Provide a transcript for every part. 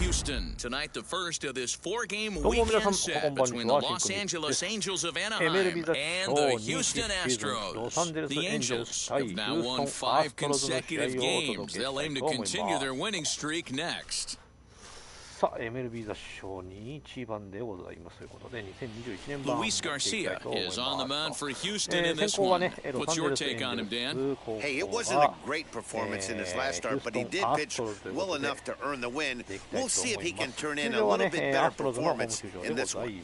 Houston. Tonight, the first of this four-game weekend set between the Los Angeles Angels of Anaheim and the Houston Astros. The Angels have now won 5 consecutive games. They'll aim to continue their winning streak next. さあ MLB The Show 21番でございますということで2021年版 Luis Garcia is on the mound for Houston in this one. What's your take on him, Dan? Hey, it wasn't a great performance in his last start, but he did pitch well enough to earn the win. We'll see if he can turn in a little bit better performance in this one.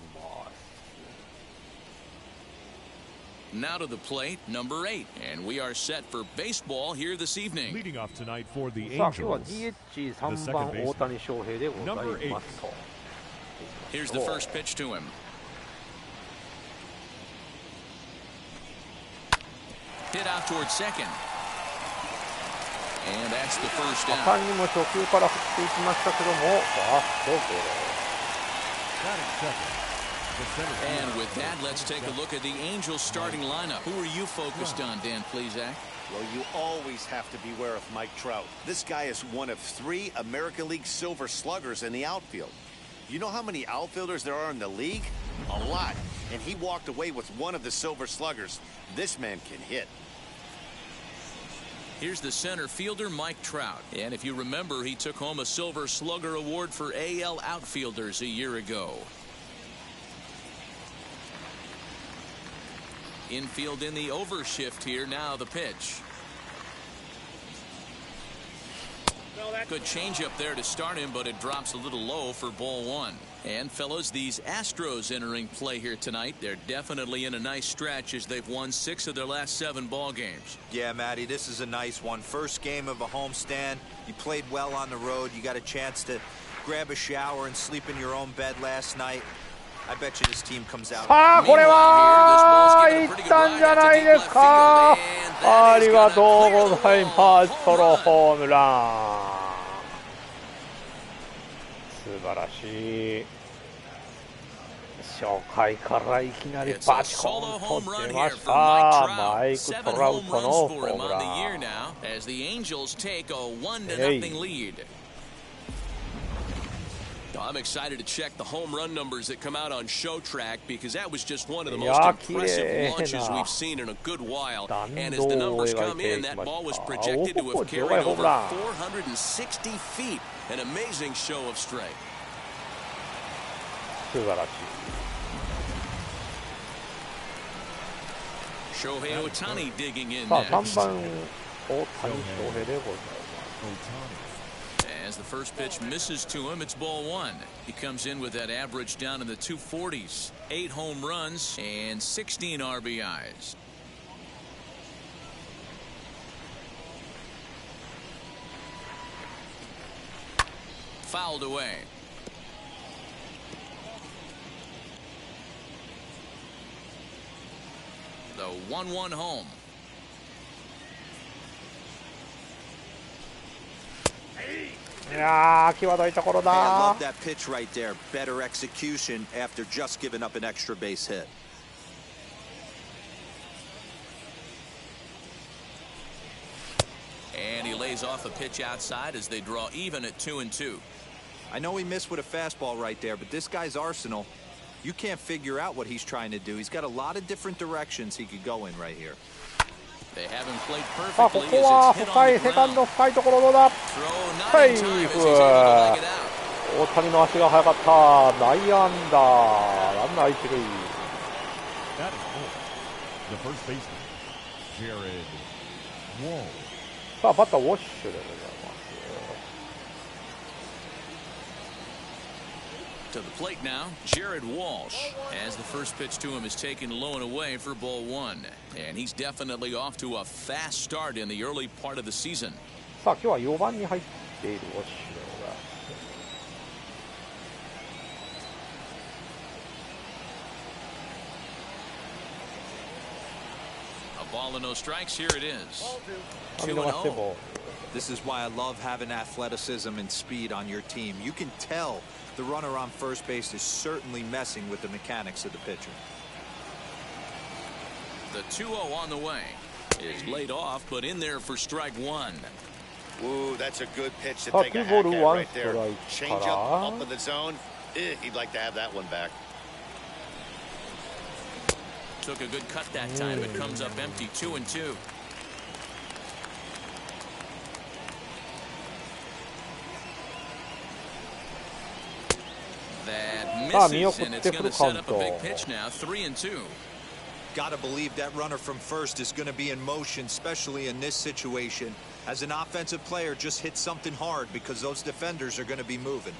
Now to the plate, number 8, and we are set for baseball here this evening. Leading off tonight for the さあ今日は Angels, DH3 番大谷翔平でございますと。 Here's the first pitch to him. Hit out towards second. And that's the first 他 out. にも初球から振っていきましたけども、ファーストゴロ。 batting second. And with that, let's take a look at the Angels starting lineup. Who are you focused on, Dan Plesac? Well, you always have to beware of Mike Trout. This guy is one of 3 American League Silver Sluggers in the outfield. You know how many outfielders there are in the league? A lot. And he walked away with one of the Silver Sluggers. This man can hit. Here's the center fielder, Mike Trout. And if you remember, he took home a Silver Slugger award for AL outfielders a year ago. Infield in the overshift here. Now the pitch. Good changeup there to start him, but it drops a little low for ball 1. And fellas, these Astros entering play here tonight. They're definitely in a nice stretch as they've won 6 of their last 7 ball games. Yeah, Matty, this is a nice one. First game of a homestand. You played well on the road. You got a chance to grab a shower and sleep in your own bed last night. I bet you this team comes out. さあこれはいったんじゃないですか。ありがとうございます。ソロホームラン。素晴らしい。初回からいきなりバチコンと出ました。マイク・トラウトのホームラン。I'm excited to check the home run numbers that come out on ShowTrack because that was just one of the most impressive launches we've seen in a good while. And as the numbers come in, that ball was projected to have carried over 460 feet. An amazing show of strength. 素晴らしい。 Shohei Ohtani digging in さあ next. 3番大谷翔平でございます。 As the first pitch misses to him, it's ball 1. He comes in with that average down in the 240s. 8 home runs and 16 RBIs. Fouled away. The 1-1 home. I love that pitch right there. Better execution after just giving up an extra base hit. And he lays off a pitch outside as they draw even at 2-2. I know he missed with a fastball right there, but this guy's arsenal, you can't figure out what he's trying to do. He's got a lot of different directions he could go in right here. They haven't played さあこ perfectly こは as it's hit 深 on い the セカンド ground. 深いところどうだ。 Throw セ not ー in フ。 time as he's able to leg it out. 大谷の足が速かった。内野安打。ランナー一塁。 batting fourth, the first baseman, Jared Wall. さあバッターウォッシュでございます。 To the plate now, Jared Walsh, as the first pitch to him is taken low and away for ball 1. And he's definitely off to a fast start in the early part of the season. さあ今日は4番に入っているウォッシュでございます。 A ball and no strikes, here it is. 見逃しても This is why I love having athleticism and speed on your team. You can tell the runner on first base is certainly messing with the mechanics of the pitcher. The 2-0 on the way is laid off, but in there for strike 1. Ooh, that's a good pitch to さあ、take ツ a ーボー hack ル at ワン right スト there. ライク Change か up ら in the zone. He'd like to have that one back. Took a good cut that time, but comes up empty, 2-2. That misses, and it's going to set up a big pitch now, 3-2. Gotta believe that runner from first is going to be in motion, especially in this situation. As an offensive player, just hit something hard because those defenders are going to be moving.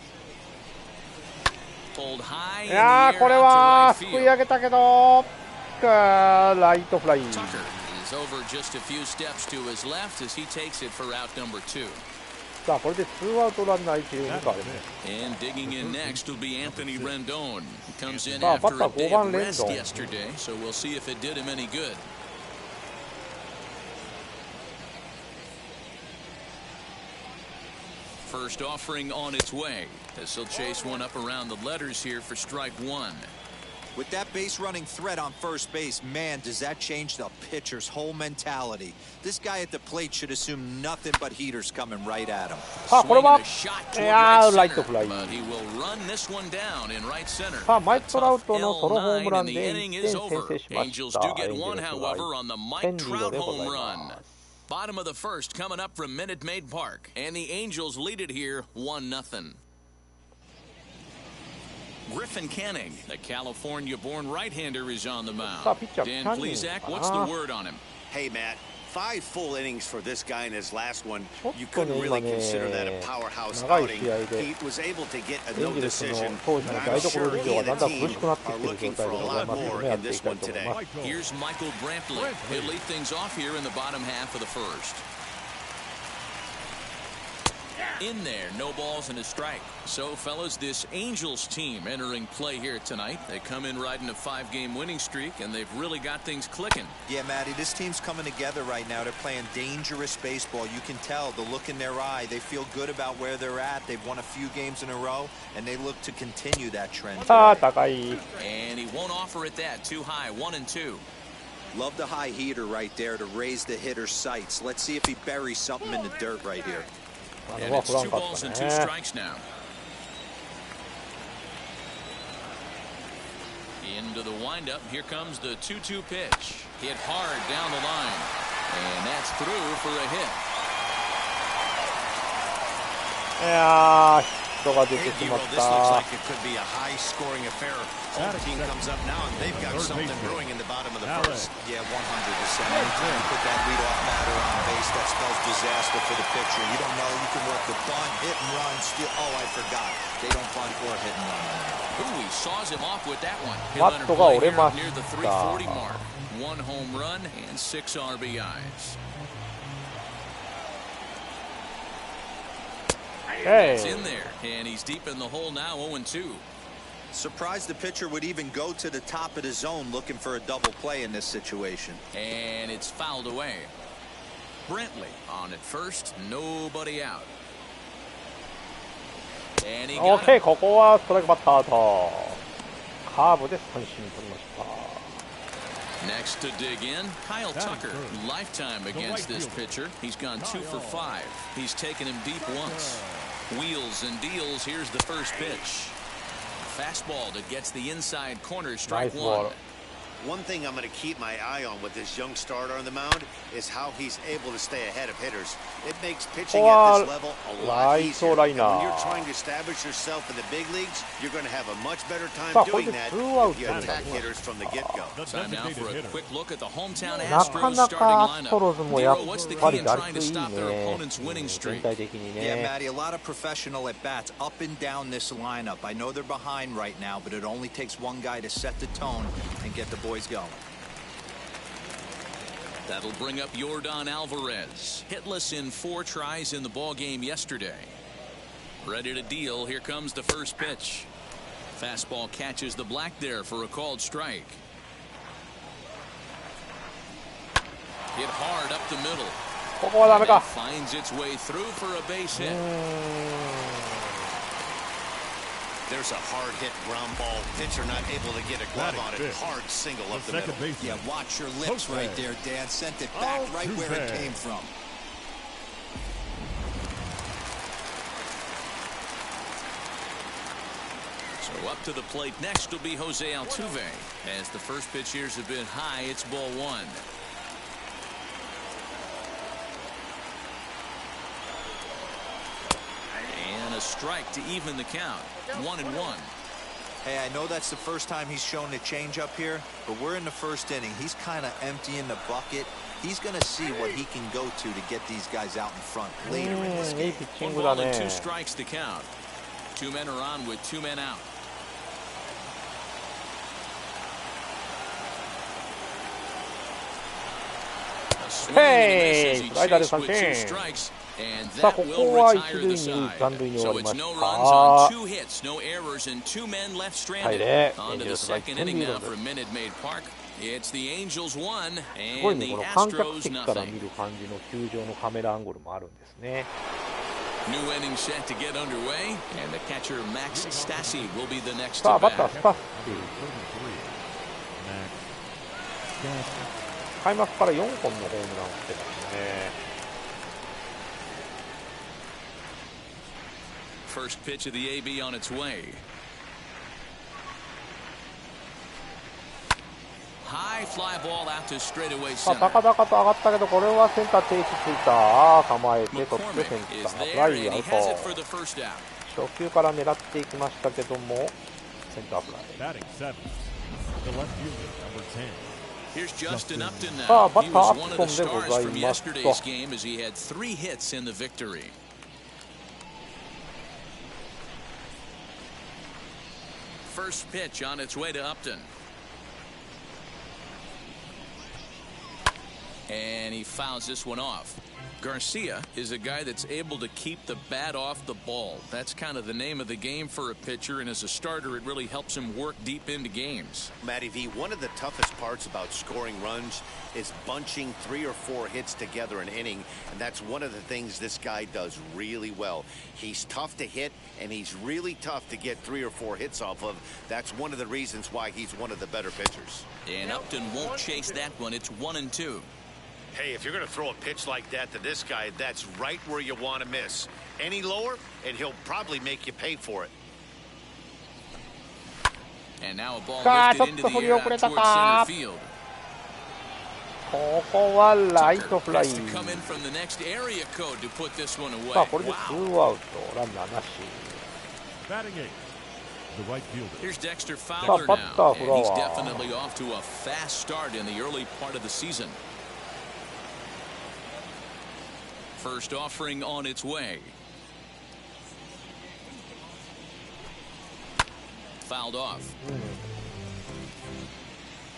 Pulled high いやー、これはすくい上げたけど、ライトフライ。 Tucker is over just a few steps to his left as he takes it for out number 2. さあ、これでツーアウトランナー一塁に変わります。 And digging in next will be Anthony Rendon. He comes in さあ、バ after ッタ a ー day 5番 of レン rest ドン。 yesterday, so we'll see if it did him any good. First offering on its way as he'll chase one up around the letters here for strike 1. With that base running threat on first base, man, does that change the pitcher's whole mentality. This guy at the plate should assume nothing but heaters coming right at him. さあ、これは Swinging a shot toward いや right ー、ライト center, フライ。 but he will run this one down in right center. さあ、マイク・トラ A ウト tough のソロホーム L9 ラン and で the inning 1 is 点先 over. 制しま Angels した。 do エ get ンジェ one, ルスは however, on the 1 Mike 点リード Trout でござい home ま run. す。 Bottom of the first coming up from Minute Maid Park, and the Angels lead it here 1-0. Griffin Canning, the California-born right-hander, is on the mound. Dan Plesac, what's the word on him? Hey, Matt. 5 full innings for this guy in his last one. You couldn't really consider that a powerhouse outing. He was able to get a no decision. I'm sure he and the team are looking for a lot more in this one today. Here's Michael Brantley. He'll lead things off here in the bottom half of the first. In there, no balls and a strike. So, fellas, this Angels team entering play here tonight. They come in riding a 5-game winning streak, and they've really got things clicking. Yeah, Matty, this team's coming together right now. They're playing dangerous baseball. You can tell the look in their eye. They feel good about where they're at. They've won a few games in a row, and they look to continue that trend. さあ、高い。 And he won't offer it that. Too high, 1-2. Love the high heater right there to raise the hitter's sights. Let's see if he buries something in the dirt right here. And it's 2 balls and 2 strikes now. Into the windup. Here comes the 2-2 pitch. Hit hard down the line. And that's through for a hit. いやー、ヒットが出てしまっ This looks た。 like it could be a high-scoring affair. Home team comes up now, and they've got something brewing in the bottom of the first. Yeah, 100%. Anytime you put that leadoff batter on base, that spells disaster for the pitcher. You don't know. You can work the bunt, hit and run, steal. Oh, I forgot. They don't bunt or hit and run. Ooh, he saws him off with that one. バットが折れまし Near the た。 340 mark. 1 home run and 6 RBIs. It's in there, and he's deep in the hole now, 0-2. Surprised the pitcher would even go to the top of the zone looking for a double play in this situation. And it's fouled away. Brantley on at first, nobody out. And he got OK、 him. ここはストライクバッターとカーブで三振取りました。 Next to dig in, Kyle Tucker. Lifetime against this pitcher. He's gone 2 for 5. He's taken him deep once. Wheels and deals. Here's the first pitch. Fastball that gets the inside corner, strike 1. One thing I'm going to keep my eye on with this young starter on the mound is how he's able to stay ahead of hitters. It makes pitching at this level a lot easier. And when you're trying to establish yourself in the big leagues, you're going to have a much better time doing that if you attack hitters from the get-go. Time now for a quick look at the hometown なか Astros な starting かアストロズ lineup. もやっ Nero, what's the ぱ key り in 打 trying 率 to いい stop their ね。 opponent's winning 全 streak? 体的に Yeah, ね。 Matty, a lot of professional at bats up and down this lineup. I know they're behind right now, but it only takes one guy to set the tone and get the boys going. That'll bring up Yordan Alvarez. Hitless in 4 tries in the ballgame yesterday. Ready to deal. Here comes the first pitch. Fastball catches the black there for a called strike. Hit hard up the middle. ここはダメか。 Finds its way through for a base hit. There's a hard hit ground ball. Pitcher not able to get a glove on it. Hard single up the middle. Yeah, watch your lips right there, Dan. Sent it back right where it came from. So up to the plate next will be Jose Altuve. As the first pitch here is a bit high, it's ball one. And a strike to even the count. 1-1. Hey, I know that's the first time he's shown the changeup here, but we're in the first inning. He's kind of emptying the bucket. He's going to see what he can go to get these guys out in front later in this game. 1 ball and 2 strikes to count. 2 men are on with 2 men out. Hey! スライダーで三振。さあここは一塁二塁残塁に終わりました。はいで、エンジェルスが1点リードです。すごいね、この観客席から見る感じの球場のカメラアングルもあるんですね。さあバッタースタッフ。開幕から4本のホームランを打ってますね。First pitch of the AB on its way. High fly ball out to straightaway center. 高々と上がったけどこれはセンター定位置ついた。構えて取ってセンターフライアウト。初球から狙っていきましたけどもセンターフライ。Here's Justin Upton now. さあバッターアHe was ッ one ト of ン the でご stars ざい from ますと。 yesterday's game as he had 3 hits in the victory. First pitch on its way to Upton. And he fouls this one off. Garcia is a guy that's able to keep the bat off the ball. That's kind of the name of the game for a pitcher, and as a starter, it really helps him work deep into games. Matty V, one of the toughest parts about scoring runs is bunching 3 or 4 hits together an inning, and that's one of the things this guy does really well. He's tough to hit, and he's really tough to get 3 or 4 hits off of. That's one of the reasons why he's one of the better pitchers. And Upton won't chase that one. It's 1-2. Hey, if you're going to throw a pitch like that to this guy, that's right where you want to miss. Any lower, and he'll probably make you pay for it. And now a ball lifted into the air out towards center field. ここはライトフライ。さあこれで2アウトランナーなし。Here's Dexter Fowler now, and he's definitely off to a fast start in the early part of the season. First offering on its way. Fouled off.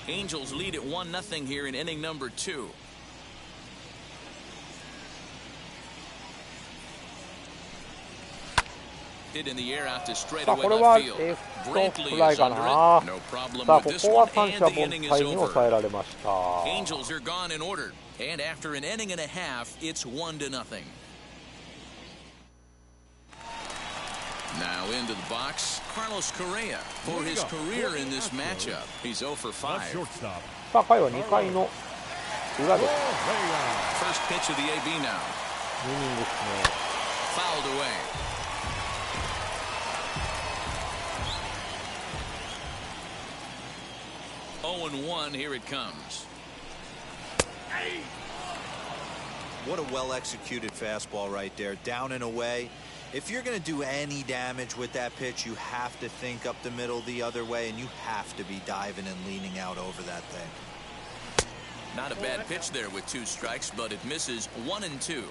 Angels lead at 1-0 here in inning number 2. Hit in the air out to straightaway left field. Brantley is under it. No problem with this one, and the inning is over. Angels are gone in order, and after an inning and a half, it's 1-0. Now into the box, Carlos Correa for his career in this matchup. He's 0 for 5. さあ回は2回の裏です。 First pitch of the AB now. 2イニングですね。 Fouled away. Oh, and 1, here it comes. What a well-executed fastball right there, down and away. If you're going to do any damage with that pitch, you have to think up the middle the other way, and you have to be diving and leaning out over that thing. Not a bad pitch there with 2 strikes, but it misses 1-2.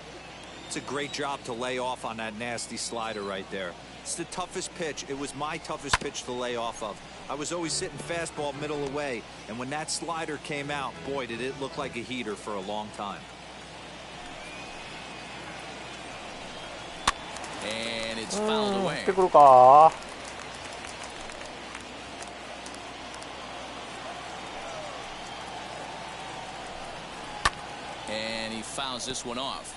It's a great job to lay off on that nasty slider right there. It's the toughest pitch. It was my toughest pitch to lay off of. I was always sitting fastball middle away, and when that slider came out, boy, did it look like a heater for a long time. And it's fouled away. 振ってくるか。 And he fouls this one off.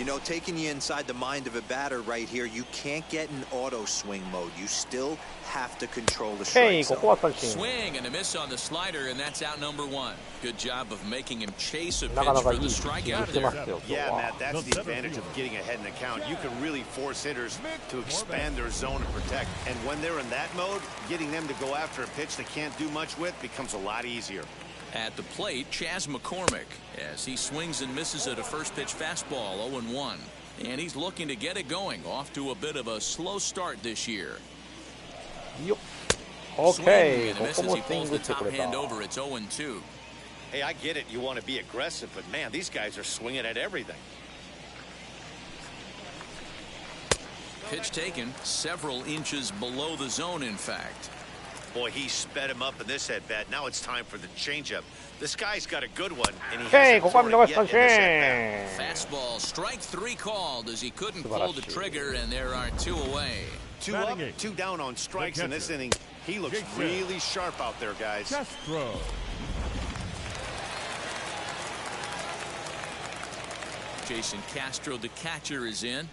You know, taking you inside the mind of a batter right here, you can't get in auto swing mode. You still have to control the strike zone. Swing and a miss on the slider, and that's out number one. Good job of making him chase a pitch for the strikeout there. Yeah, Matt, that's the advantage of getting ahead in the count. You can really force hitters to expand their zone and protect. And when they're in that mode, getting them to go after a pitch they can't do much with becomes a lot easier. At the plate, Chas McCormick, as he swings and misses at a first pitch fastball, 0-1. And he's looking to get it going, off to a bit of a slow start this year. Okay, swing and a miss as he pulls the top hand over. It's 0-2. Hey, I get it. You want to be aggressive, but man, these guys are swinging at everything. Pitch taken several inches below the zone, in fact. Boy, he sped him up in this at-bat. Now it's time for the changeup. This guy's got a good one, and he hasn't thrown it yet in this at-bat. Fastball, strike three called as he couldn't pull the trigger, and there are two away. Two up, two down on strikes in this inning. He looks really sharp out there, guys. Just throw. Jason Castro, the catcher, is in,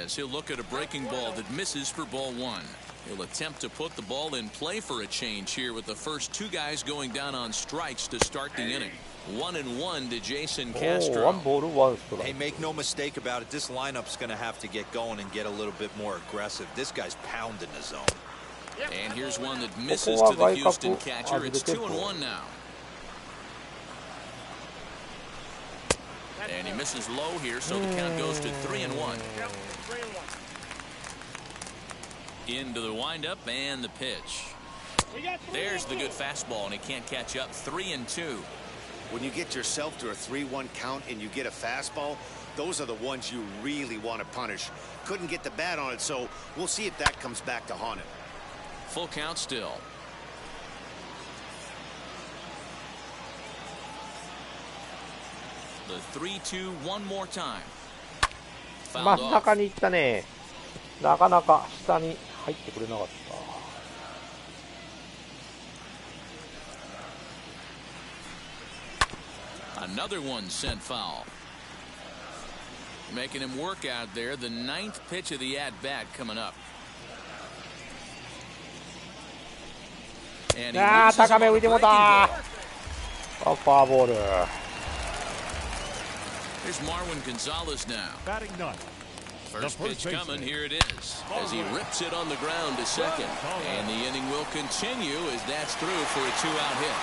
as he'll look at a breaking ball that misses for ball one. He'll attempt to put the ball in play for a change here with the first two guys going down on strikes to start the inning. 1-1 to Jason Castro. Hey, make no mistake about it. This lineup's going to have to get going and get a little bit more aggressive. This guy's pounding the zone. And here's one that misses to the Houston catcher. It's 2-1 now. And he misses low here, so the count goes to 3-1. Into the windup and the pitch. There's the good fastball, and he can't catch up. 3-2. When you get yourself to a 3-1 count and you get a fastball, those are the ones you really want to punish. Couldn't get the bat on it, so we'll see if that comes back to haunt him. Full count still. The 3-2 one more time. 真ん中に行ったね。なかなか下に入ってくれなかった。 Another one sent foul. Making him work out there. The ninth pitch of the at-bat coming up. And he高め浮いてもた。フォアボール。 Here's Marwin Gonzalez now. Batting ninth. First pitch coming, here it is, as he rips it on the ground to second. And the inning will continue as that's through for a two-out hit.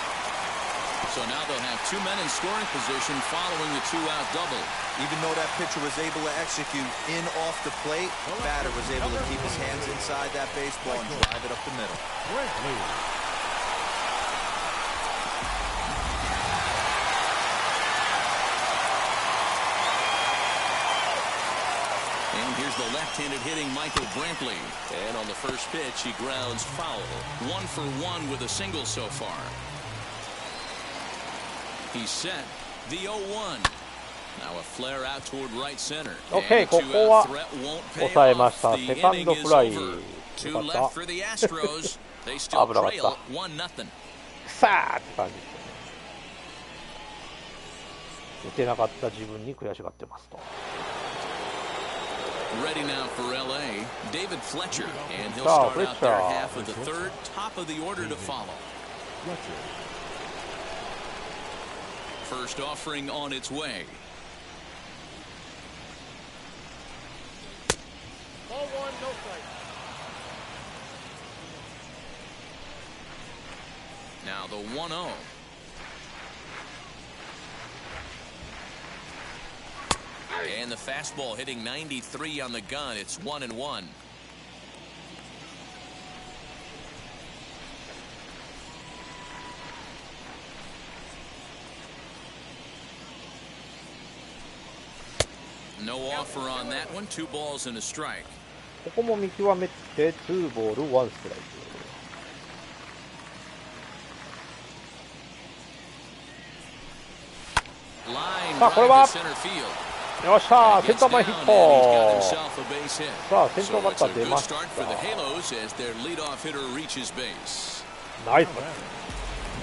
So now they'll have two men in scoring position following the two-out double. Even though that pitcher was able to execute in off the plate, the batter was able to keep his hands inside that baseball and drive it up the middle. And here's the left-handed hitting Michael Brantley. And on the first pitch, he grounds foul. 1 for 1 with a single so far. He's set. The 0-1. Now a flare out toward right center. Okay, ここは抑えました。セカンドフライ。Two left for the Astros. They still trail 1-0. さあって感じですね。打てなかった自分に悔しがってますと。 Ready now for LA, David Fletcher, and he'll start out their half of the third, top of the order to follow. First offering on its way. Ball one, no strike. Now the 1-0. And the fastball hitting 93 on the gun. It's 1-1. No offer on that one. 2 balls and a strike. ここも見極めて2ボール1ストライク。さあこれはよっしゃー、センター前ヒット。さあ先頭バッター出ました。ナイス。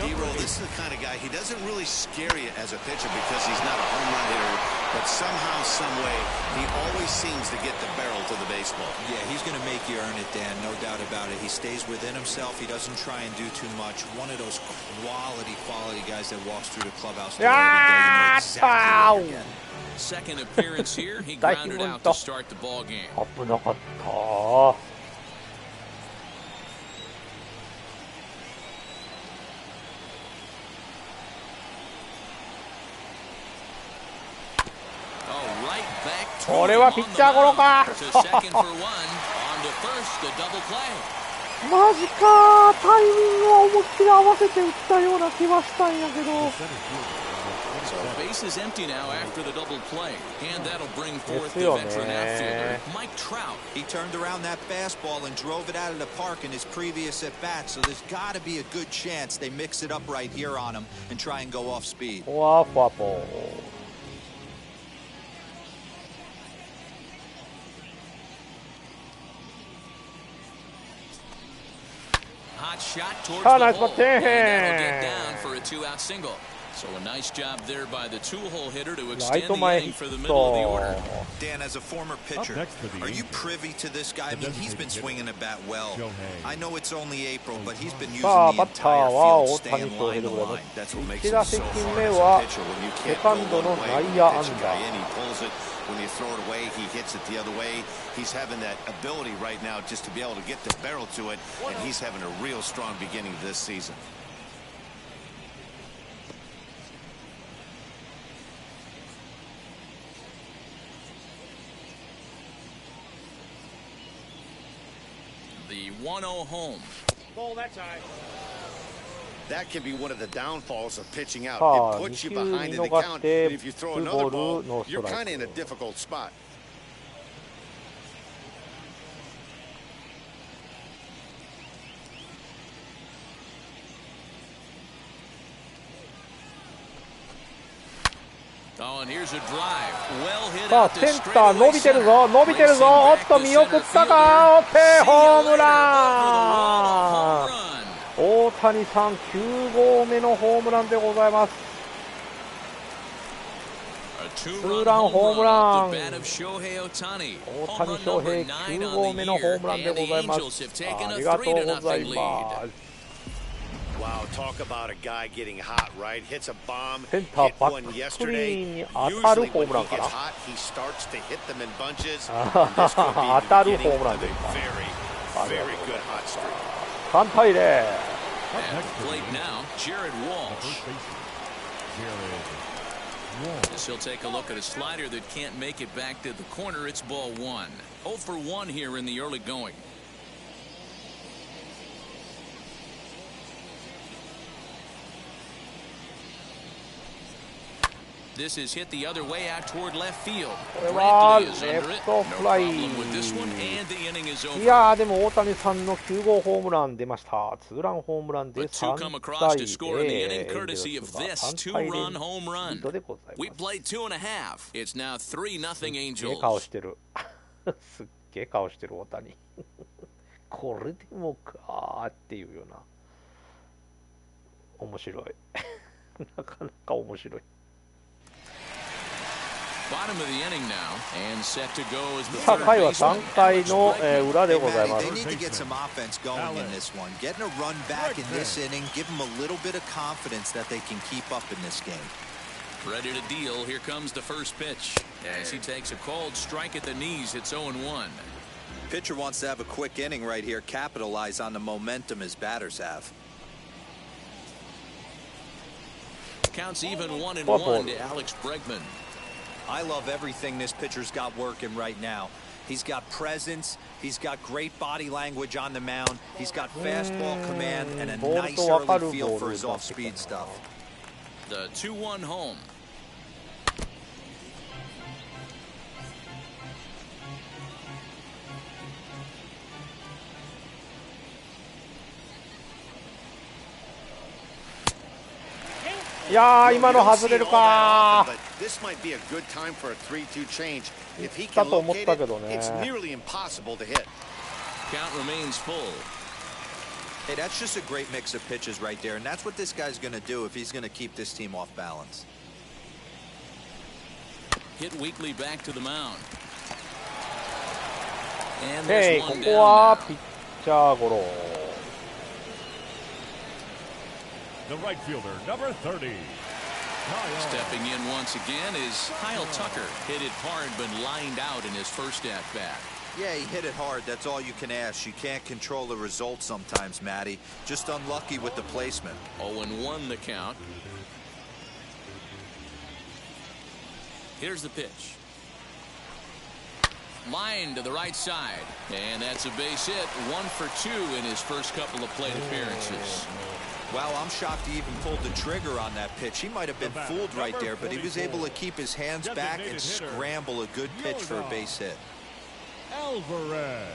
D-roll, this is the kind of guy, he doesn't really scare you as a pitcher because he's not a home run hitter, but somehow, some way, he always seems to get the barrel to the baseball. Yeah, he's going to make you earn it, Dan, no doubt about it. He stays within himself. He doesn't try and do too much. One of those quality guys that walks through the clubhouse. Second appearance here, he grounded out to start the ball game. 危なかった。これはピッチャーゴロか。マジか、タイミングを思いっきり合わせて打ったような気はしたんやけど。Base is empty now after the double play, and that'll bring forth the veteran outfielder, Mike Trout. He turned around that fastball and drove it out of the park in his previous at bat, so there's got to be a good chance they mix it up right here on him and try and go off speed. フォアフォアボー。Hot shot towards the hole, and that'll get down for a two-out single. So a nice job there by the two-hole hitter to extend the inning for the middle of the order. Dan, as a former pitcher, are you privy to this guy? I mean, he's been swinging the bat well. I know it's only April, but he's been using the entire field staying line to line. That's what makes him so hard as a pitcher when you can't go one way, pitch a guy in, he pulls it. When you throw it away, he hits it the other way. He's having that ability right now just to be able to get the barrel to it, and he's having a real strong beginning this season. The 1-0 home. Ball that time. That can be one of the downfalls of pitching out. It puts you behind in the count, and if you throw another ball, you're kind of in a difficult spot. Oh, and here's a drive. Well hit さあ out セ to ンター伸びてるぞ伸びてるぞ。おっと見送ったか。オッケーホームラン。大谷さん9号目のホームランでございます。ツーランホームラン。大谷翔平9号目のホームランでございます。ありがとうございます。Wow, talk about a guy getting hot, right? Hits a bomb, センター hit バ one ックスクリ yesterday. ーンに当たる Usually ホー when ムラン he か gets な。 hot, he starts to hit them in bunches. 当たるホームラン Very, ですか。 very good hot streak. 3対0。Plate now, Jared Walsh. This he'll take a look at a slider that can't make it back to the corner. It's ball one. 0 for 1 here in the early going. This is hit the other way out toward left field. Bradley is under it. No problem with this one, and the inning is over. いやーでも大谷さんの9号ホームラン出ました。ツーランホームランで3対0。エンゼルスが3対0リードでございます。We played 2.5. It's now 3-0 Angels. すっげえ顔してる。すっげえ顔してる大谷。これでもかーっていうような。面白い。なかなか面白い。Bottom of the inning now, and set to go as the さあ回は3回の裏でございます。 They need to get some offense going in this one. Getting a run back in this inning, give them a little bit of confidence that they can keep up in this game. Ready to deal. Here comes the first pitch. As he takes a cold strike at the knees, it's 0-1. Pitcher wants to have a quick inning right here, capitalize on the momentum his batters have. Counts even 1-1 to Alex Bregman. I love everything this pitcher's got working right now. He's got presence. He's got great body language on the mound. He's got fastball command and a nice early feel for his off-speed stuff. The 2-1 home.いやー今の外れるかー。This might be a good time for a 3-2 change. If he だ can と思っ locate た it, けどね。 it's nearly impossible to hit. Count remains full. Hey, that's just a great mix of pitches right there, and that's what this guy's going to do if he's going to keep this team off balance. Hit weakly back to the mound. And ここはピッチャーゴロ。The right fielder, number 30. Stepping in once again is Kyle Tucker. Hit it hard but lined out in his first at bat. Yeah, he hit it hard. That's all you can ask. You can't control the result sometimes, Matty. Just unlucky with the placement. 0-1 the count. Here's the pitch. Line to the right side. And that's a base hit. 1 for 2 in his first couple of plate appearances. Wow, I'm shocked he even pulled the trigger on that pitch. He might have been fooled right there, but he was able to keep his hands back and scramble a good pitch for a base hit. Alvarez.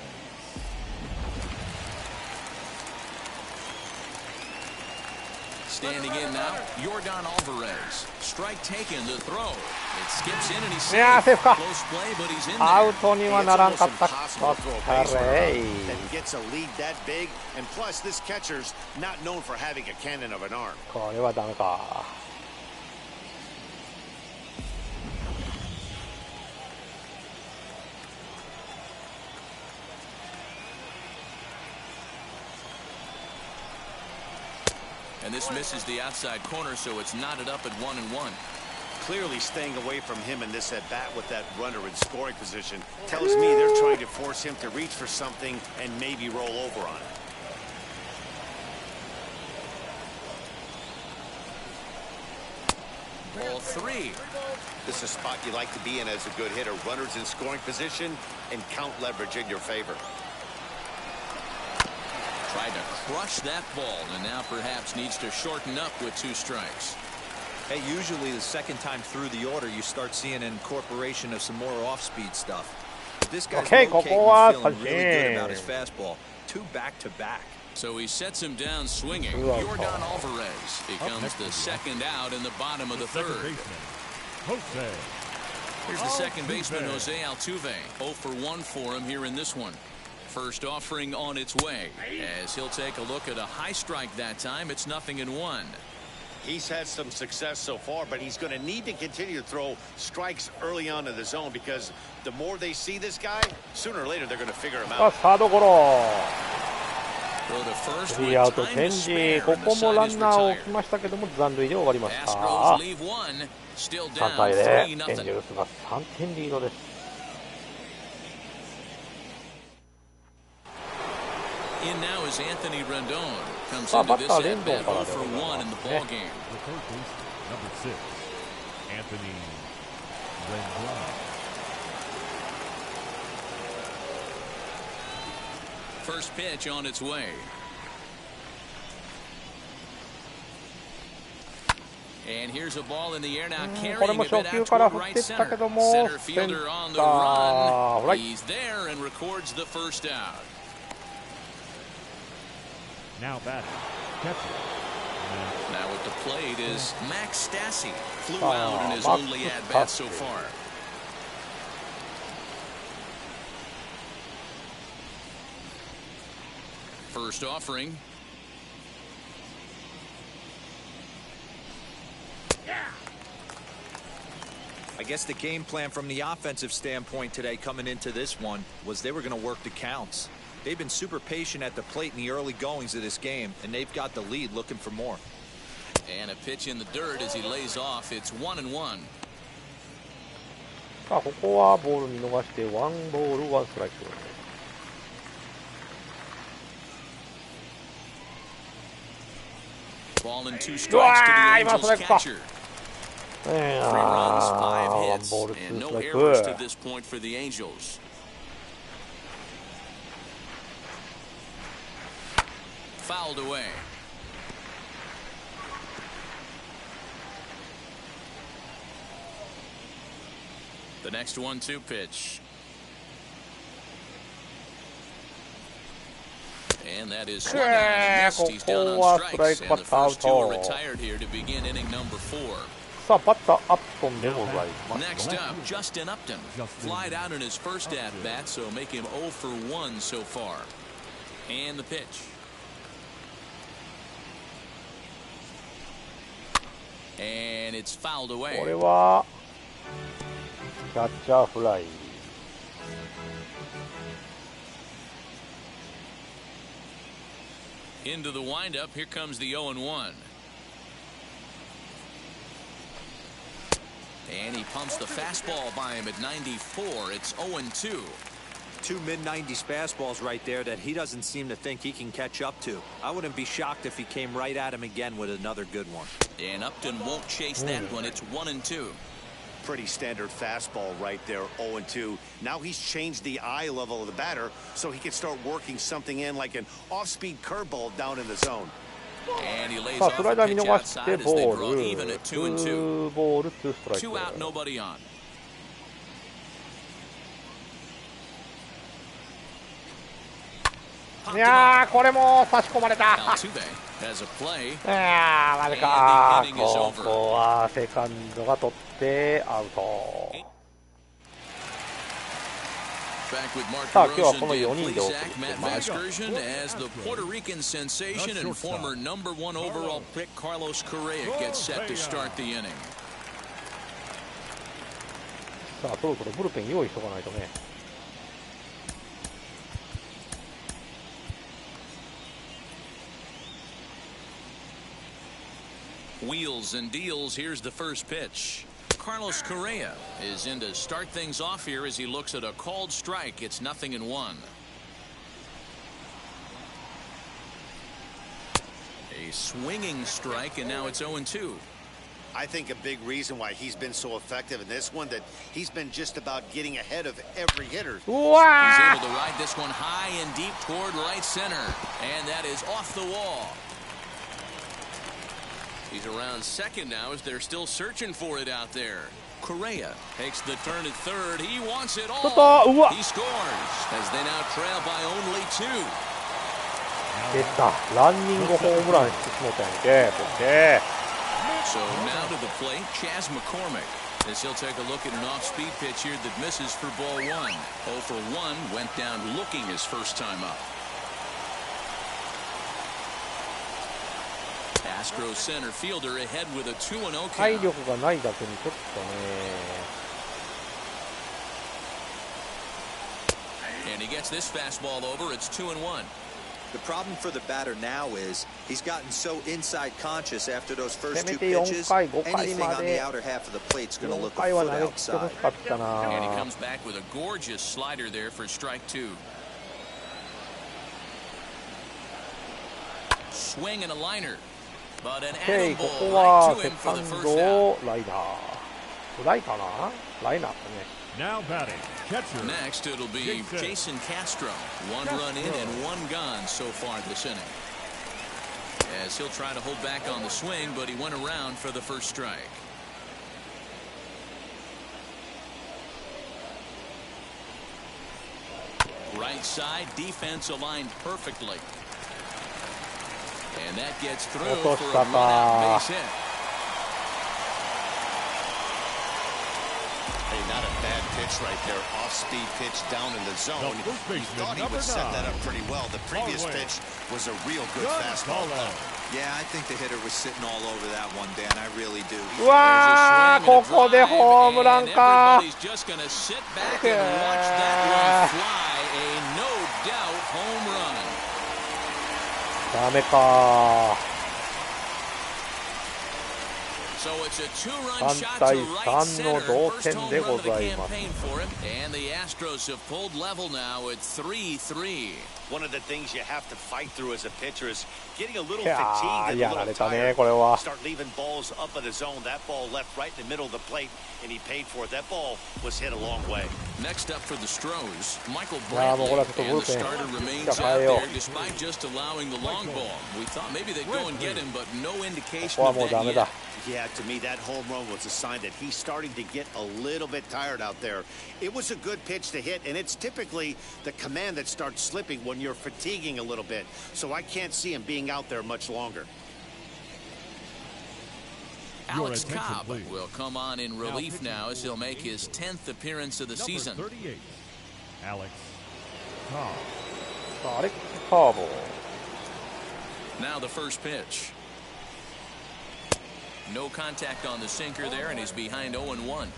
Standing in now, Yordan Alvarez. Strike taken, the throw. It skips in and he's safe. Close play, but he's in there. アウトにはならんかった。that gets a lead that big, and plus this catcher's not known for having a cannon of an arm. これはダメか。And this misses the outside corner, so it's knotted up at 1-1. Clearly staying away from him in this at-bat with that runner in scoring position tells me they're trying to force him to reach for something and maybe roll over on it. Ball 3. This is a spot you like to be in as a good hitter. Runners in scoring position and count leverage in your favor. Tried to crush that ball, and now perhaps needs to shorten up with 2 strikes. Hey, usually the second time through the order, you start seeing an incorporation of some more off-speed stuff. But this guy's feeling really good about his fastball. 2 back-to-back. So he sets him down swinging. Yordan Alvarez becomes the second out in the bottom of the 3rd. Here's the second baseman, Jose Altuve. 0 for 1 for him here in this one. First offering on its way, as he'll take a look at a high strike that time. It's 0-1. He's had some success so far, but he's going to need to continue to throw strikes early on in the zone, because the more they see this guy, sooner or later they're going to figure him out. サードゴロ。3 アウトチェンジ。ここもランナーを置きましたけども残塁で終わりました。3対0、エンジェルスが3点リードです。In now is Anthony Rendon. Comes into this at bat 0 for 1 in the ball game. The third baseman, number 6, Anthony Rendon. First pitch on its way. And here's a ball in the air now, carrying it out toward right center. Center fielder on the run. He's there and records the first out. Now batting, catcher. Now at the plate is Max Stassi. Flew out in his only at-bat so far. First offering. I guess the game plan from the offensive standpoint today coming into this one was they were going to work the counts. They've been super patient at the plate in the early goings of this game, and they've got the lead looking for more. And a pitch in the dirt as he lays off. It's 1-1. さあここはボール見逃して1ボール1ストライク。Ball and 2 strikes to the Angels catcher. 3 runs, 5 hits, and no errors to this point for the Angels. Fouled away. The next 1-2 pitch. And that is swung on. He's down on strikes, and the first 2 are retired here to begin inning number 4. さあバッターアップトンでございます。 Next up, Justin Upton. Flied out in his first at-bat, so make him 0 for 1 so far. And the pitch. And it's fouled こ away. れはキャッチャーフライ。Into the windup. Here comes the 0-1. And he pumps the fastball by him at 94. It's 0-2. Two mid-90s fastballs right there that he doesn't seem to think he can catch up to. I wouldn't be shocked if he came right at him again with another good one. And Upton won't chase that one. It's 1-2. Pretty standard fastball right there, 0-2. Now he's changed the eye level of the batter so he can start working something in like an off-speed curveball down in the zone. And he lays さあ off スライ the ダー見 pitch 逃して outside as ボ they ー draw ル even at ツ 2-2. ーボールツーストライク。 Two out, nobody on. いやーこれも差し込まれた。 Altuve has a play. いやーマジかー。ここはセカンドが取ってアウト。 Back with Mark さあ今日はこ Rosen の and 4人でお送 Plesac, りして Matt ます。 Vasgersian as the Puerto Rican sensation and former number 1 overall pick Carlos Correa gets set to start the inning. さあそろそろブルペン用意しとかないとね。Wheels and deals. Here's the first pitch. Carlos Correa is in to start things off here as he looks at a called strike. It's 0-1. A swinging strike, and now it's 0-2. I think a big reason why he's been so effective in this one that he's been just about getting ahead of every hitter. He's able to ride this one high and deep toward right center, and that is off the wall. He's around second now as they're still searching for it out there. Correa takes the turn at third. He wants it all. He scores as they now trail by only 2. 出た。ランニングホームランしてしもたんやんけ。OK。 So now to the plate, Chas McCormick, as he'll take a look at an off-speed pitch here that misses for ball 1. 0 for 1, went down looking his first time up. Astros center fielder ahead with a 2-0 count. 体力がないだけにちょっとね。 And he gets this fastball over. It's 2-1. The problem for the batter now is he's gotten so inside conscious after those first せめ two て4 pitches. 回5回 Anything ま on the で outer half of the plate's going to 4 look a 回は foot 投げ切ってほ outside. しかったな。 And he comes back with a gorgeous slider there for strike 2. Swing and a liner. But an OK こ attaboy こは right to セ him カ for the ン first ド out. ライナー。フライかなライナーかね。 Now batting, catcher. Next, it'll be Jason Castro. 1 run in and 1 gone so far this inning. As he'll try to hold back on the swing, but he went around for the first strike. Right side, defense aligned perfectly. And that gets through for a run-out base hit. Hey, not a bad pitch right there. Off-speed pitch down in the zone. You thought he would set that up pretty well. The previous pitch was a real good fastball. Yeah, I think the hitter was sitting all over that one, Dan. I really do. うわーここでホームランか。 Everybody's just going to sit back and watch that one fly. A no doubt home run. ダメか。 So it's a 2-run shot 3対 to right 3の center. 同 First 点 home で run ご of the ざいます。 campaign for him. And the Astros have pulled level now at 3-3. One of the things you have to fight through as a pitcher is getting a little いや fatigued ー and や a ら little れたね tired. これは。 Start leaving balls up in the zone. That ball left right in the middle of the plate, and he paid for it. That ball was hit a long way. Next up for the Stros, Michael いやーもうこれ Brantley. はちょっとブ And ル the ペン starter じ remains ゃ out 変えよ there despite just allowing the long ball. We thought maybe they'd go and get him, but no う。こ indication こは of もうダ that メ yet. だ。 Yeah, to me, that home run was a sign that he's starting to get a little bit tired out there. It was a good pitch to hit, and it's typically the command that starts slipping when you're fatiguing a little bit. So I can't see him being out there much longer. Alex attention, Cobb please. will come on in relief now as he'll make his 10th appearance of the Number season. 38, Alex Cobb. さあアレックス・カーボ。 Now the first pitch. No contact on the sinker there, and he's behind 0-1.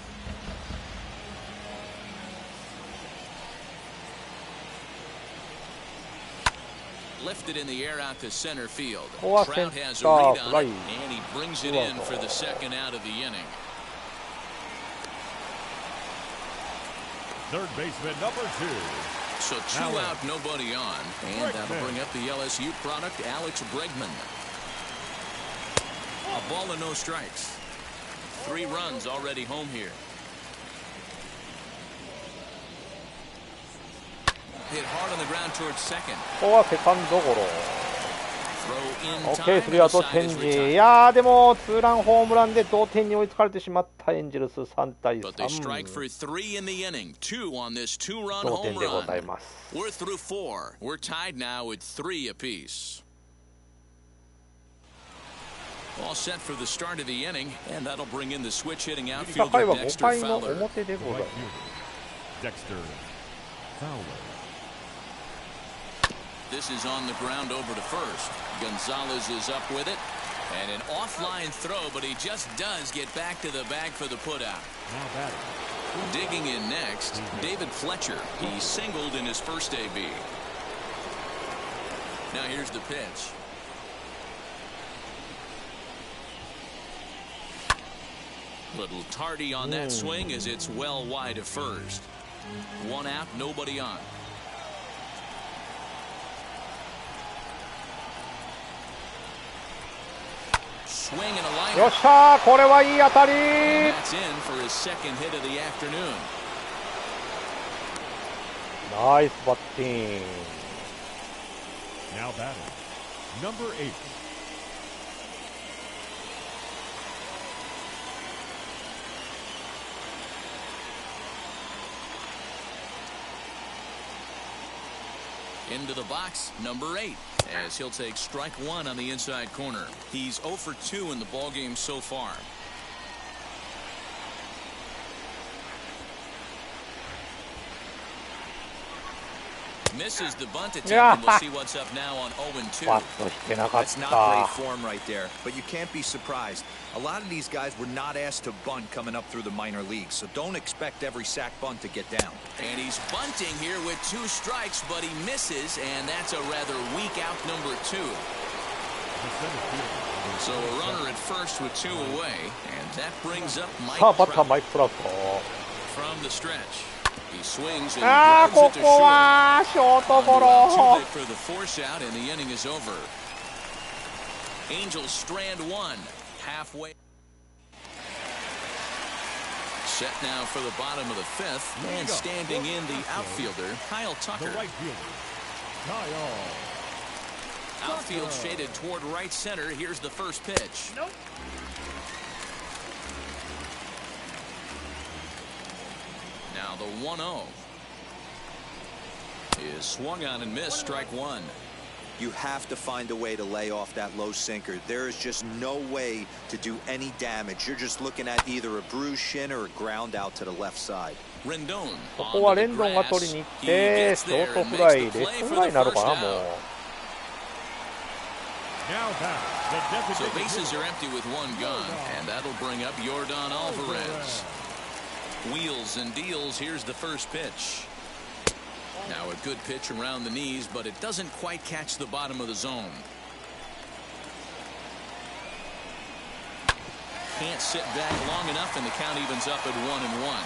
Lifted in the air out to center field. Trout has a read on it, and he brings it in for the second out of the inning. Third baseman number 2. So 2 out, nobody on, and that'll bring up the LSU product, Alex Bregman. A ball and no strikes. 3 runs already home here. Hit hard on the ground towards second. ここはセカンドゴロ。OK、3アウトチェンジ。いやー、でもツーランホームランで同点に追いつかれてしまったエンジェルス3対3。同点でございます。We're through 4. We're tied now with 3 apiece. All set for the start of the inning, and that'll bring in the switch hitting outfielder Dexter Fowler. Dexter Fowler. This is on the ground over to first. Gonzalez is up with it. And an offline throw, but he just does get back to the bag for the putout. Digging in next, David Fletcher. He singled in his first AB. Now here's the pitch. Little tardy on that swing as it's well wide of first. 1 out, nobody on. Swing and a line. よっしゃー、これはいい当たり。 That's in for his second hit of the afternoon. ナイスバッティング。 Now batting, number 8. Into the box, number 8, as he'll take strike 1 on the inside corner. He's 0 for 2 in the ballgame so far. Misses the bunt attempt, and we'll see what's up now on 0-2. That's not great form right there, but you can't be surprised. A lot of these guys were not asked to bunt coming up through the minor leagues, so don't expect every sack bunt to get down. And he's bunting here with 2 strikes, but he misses, and that's a rather weak out number 2. So a runner at first with 2 away, and that brings up Mike Trout from the stretch. He swings and grounds it to short. Too big for the force out, and the inning is over. Angels strand 1 halfway. Set now for the bottom of the 5th, and standing in the outfielder, Kyle Tucker. The right fielder, Kyle. Outfield shaded toward right center. Here's the first pitch. Nope. Now the 1-0 is swung on and missed, strike 1. You have to find a way to lay off that low sinker. There is just no way to do any damage. You're just looking at either a bruised shin or a ground out to the left side. Rendon. ここはレンドンが取りに行ってショートフライ、レフトフライになるかなもう。So bases are empty with 1 gone, and that'll bring up Yordan Alvarez. Wheels and deals. Here's the first pitch. Now a good pitch around the knees, but it doesn't quite catch the bottom of the zone. Can't sit back long enough, and the count evens up at 1-1.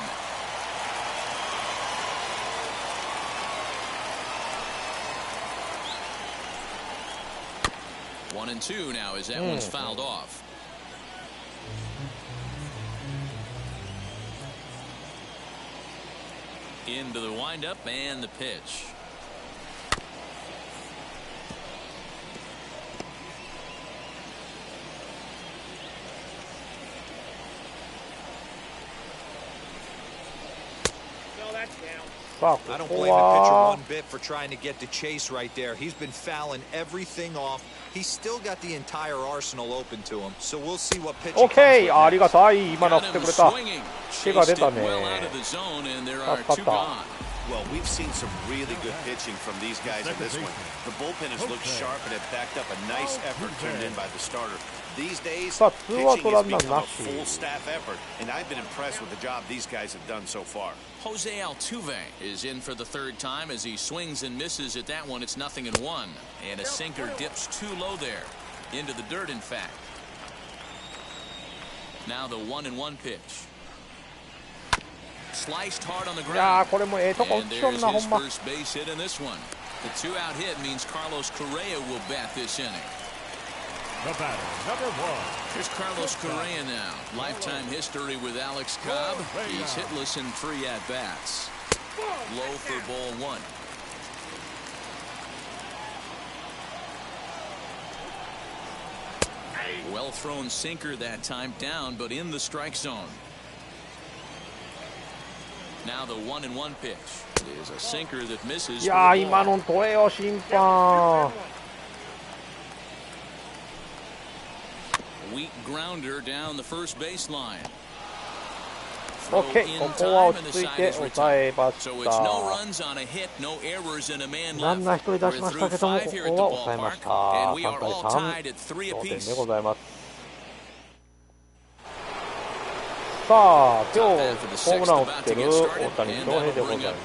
One and 2 now as that one's fouled off. Into the windup and the pitch. No, that's down. I don't blame the pitcher one bit for trying to get the chase right there. He's been fouling everything off. He's still got the entire arsenal open to him. So we'll see what pitch. OK、ありがたい。今の振ってくれた。手が出たね。Well, we've seen some really good pitching from these guys in this one. The bullpen has looked sharp and have backed up a nice effort turned in by the starter. These days, pitching has become a full staff effort, and I've been impressed with the job these guys have done so far. Jose Altuve is in for the third time as he swings and misses at that one. It's 0-1, and a sinker dips too low there, into the dirt, in fact. Now the 1-1 pitch. Sliced hard on the ground. And there's his first base hit in this one. The 2-out hit means Carlos Correa will bat this inning. The batter, number 1. Here's Carlos Correa now. Lifetime history with Alex Cobb. He's hitless in 3 at-bats. Low for ball 1. Well thrown sinker that time, down but in the strike zone. Now the 1-1 pitch is a sinker that misses. いやー、今の取れよ審判。Weak grounder down the first baseline. OK、ここは落ち着いて抑えました。ランナー1人出しましたけども、ここは抑えました。3対3、同点でございます。さあ、今日ホームランを打ってる大谷翔平でございます。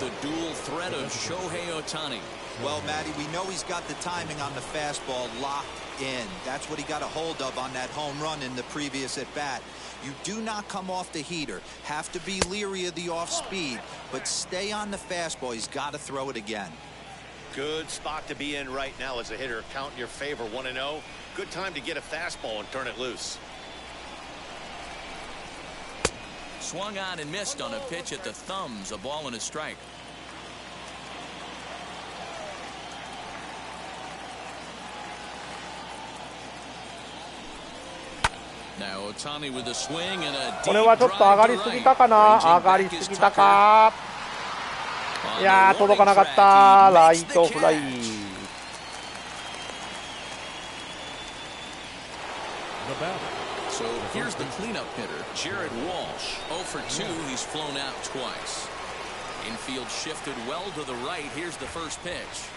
Well, Matty, we know he's got the timing on the fastball locked in. That's what he got a hold of on that home run in the previous at-bat. You do not come off the heater. Have to be leery of the off-speed, but stay on the fastball. He's got to throw it again. Good spot to be in right now as a hitter. Count in your favor, 1-0. Good time to get a fastball and turn it loose. Swung on and missed on a pitch at the thumbs. A ball and a strike. Now Otani with a swing and a deep これはちょっと上がりすぎたかな。上がりすぎたか。いやー、届かなかった。ライトフライ。So here's the cleanup hitter, Jared Walsh. 0 for 2, he's flown out twice. Infield shifted well to the right. Here's the first pitch.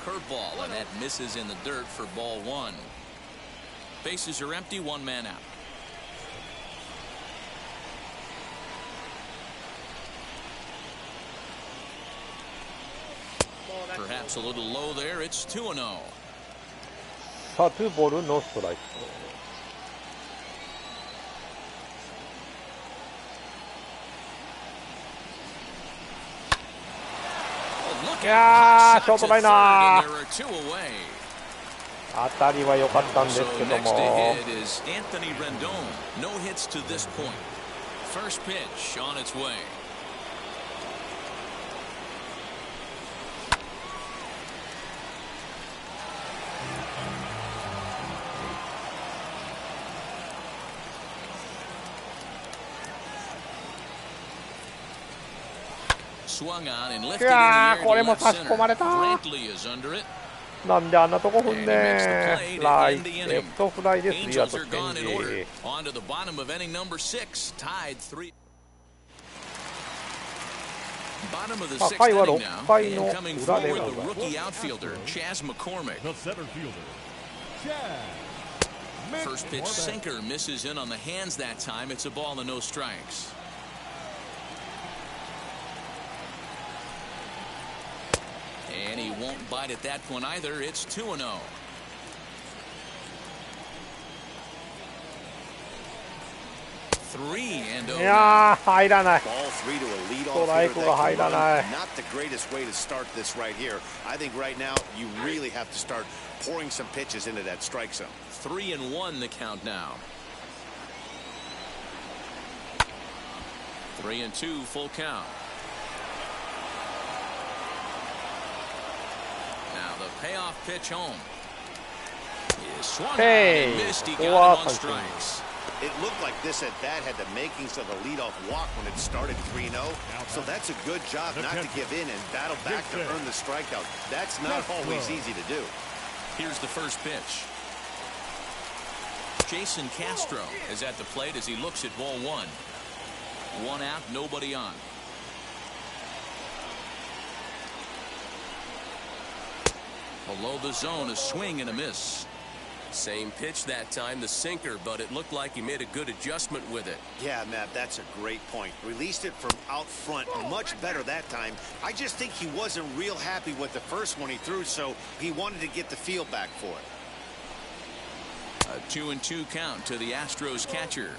Curveball, and that misses in the dirt for ball 1. Bases are empty, 1 man out. Perhaps a little low there. It's 2-0. さあ、2ボールノーストライク。いやー、ショートライナー。当たりは良かったんですけども。いやー、これも差し込まれた。なんであんなとこ踏んねん。レフトフライで3アウトチェンジ。回は6回の裏でございます。First pitch sinker misses in on the hands that time. It's a ball and no strikes. And he won't bite at that one either. It's 2-0. Yeah, 入らない。ストライクが入らない。Not the greatest way to start this right here. I think right now you really have to start pouring some pitches into that strike zone. 3-1 the count now. 3-2 full count. Now the payoff pitch home. He swung on and missed. He got him on strikes. It looked like this at bat had the makings of a leadoff walk when it started 3-0. So that's a good job not to give in and battle back to earn the strikeout. That's not always easy to do. Here's the first pitch. Jason Castro is at the plate as he looks at ball 1. 1 out, nobody on. Below the zone, a swing and a miss. Same pitch that time, the sinker, but it looked like he made a good adjustment with it. Yeah, Matt, that's a great point. Released it from out front much better that time. I just think he wasn't real happy with the first one he threw, so he wanted to get the feel back for it. A 2-2 count to the Astros catcher.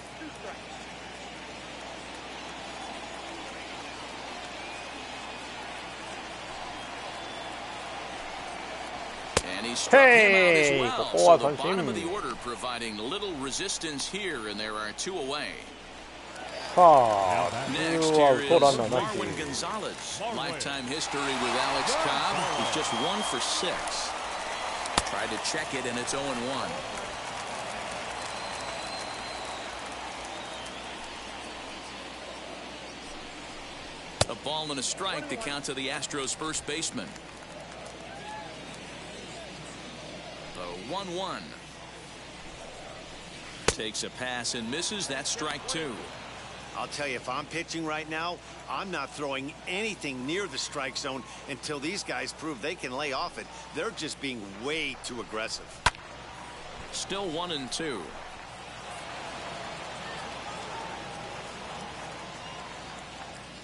And he struck him out as well. So the bottom of the order providing little resistance here, and there are 2 away. Next here is Marwin Gonzalez. Lifetime history with Alex Cobb. He's just 1 for 6. Tried to check it, and it's 0-1. A ball and a strike to count to the Astros first baseman. The 1-1. Takes a pass and misses. That's strike 2. I'll tell you, if I'm pitching right now, I'm not throwing anything near the strike zone until these guys prove they can lay off it. They're just being way too aggressive. Still 1-2.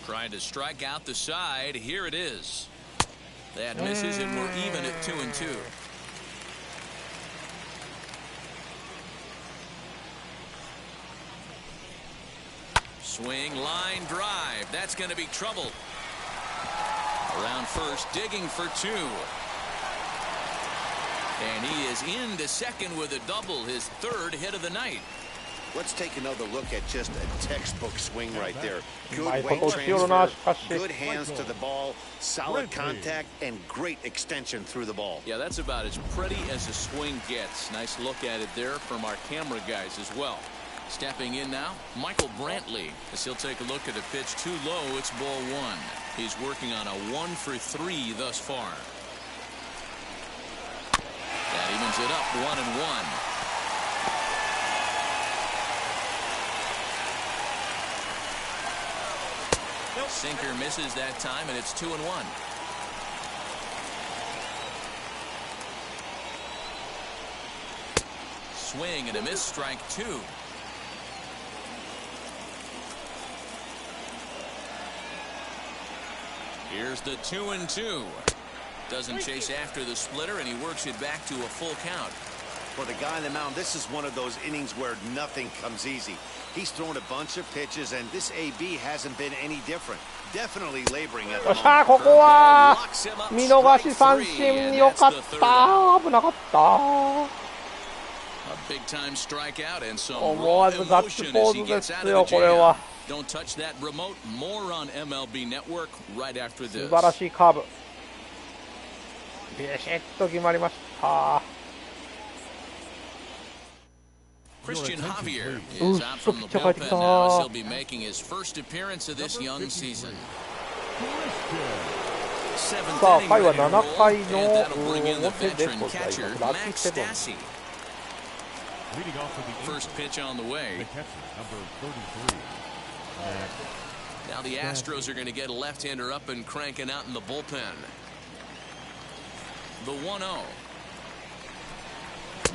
Trying to strike out the side. Here it is. That misses, and we're even at 2-2. Swing, line drive. That's going to be trouble. Around first, digging for 2. And he is into second with a double, his 3rd hit of the night. Let's take another look at just a textbook swing right there. Good weight transfer, transfer, good hands to the ball, solid contact, and great extension through the ball. Yeah, that's about as pretty as a swing gets. Nice look at it there from our camera guys as well. Stepping in now, Michael Brantley, as he'll take a look at a pitch too low. It's ball 1. He's working on a 1 for 3 thus far. That evens it up 1-1. Sinker misses that time, and it's 2-1. Swing and a miss, strike 2. Here's the 2-2. Doesn't chase after the splitter, and he works it back to a full count. For the guy on the mound, this is one of those innings where nothing comes easy. He's thrown a bunch of pitches, and this AB hasn't been any different. Definitely laboring at the moment. ここは見逃し三振、よかった。危なかった。A big time strikeout and some 思わずガッツポーズですよ、これは。 Don't touch that remote. More on MLB Network right after this. 素晴らしいカーブ。ビシッと決まりました。 Christian Javier is out from the bullpen now as he'll be making his first appearance of this young season. さあ、回は7回の表でございます。ラッキーセブン。 First pitch on the way. Now the Astros are going to get a left-hander up and cranking out in the bullpen. The 1-0.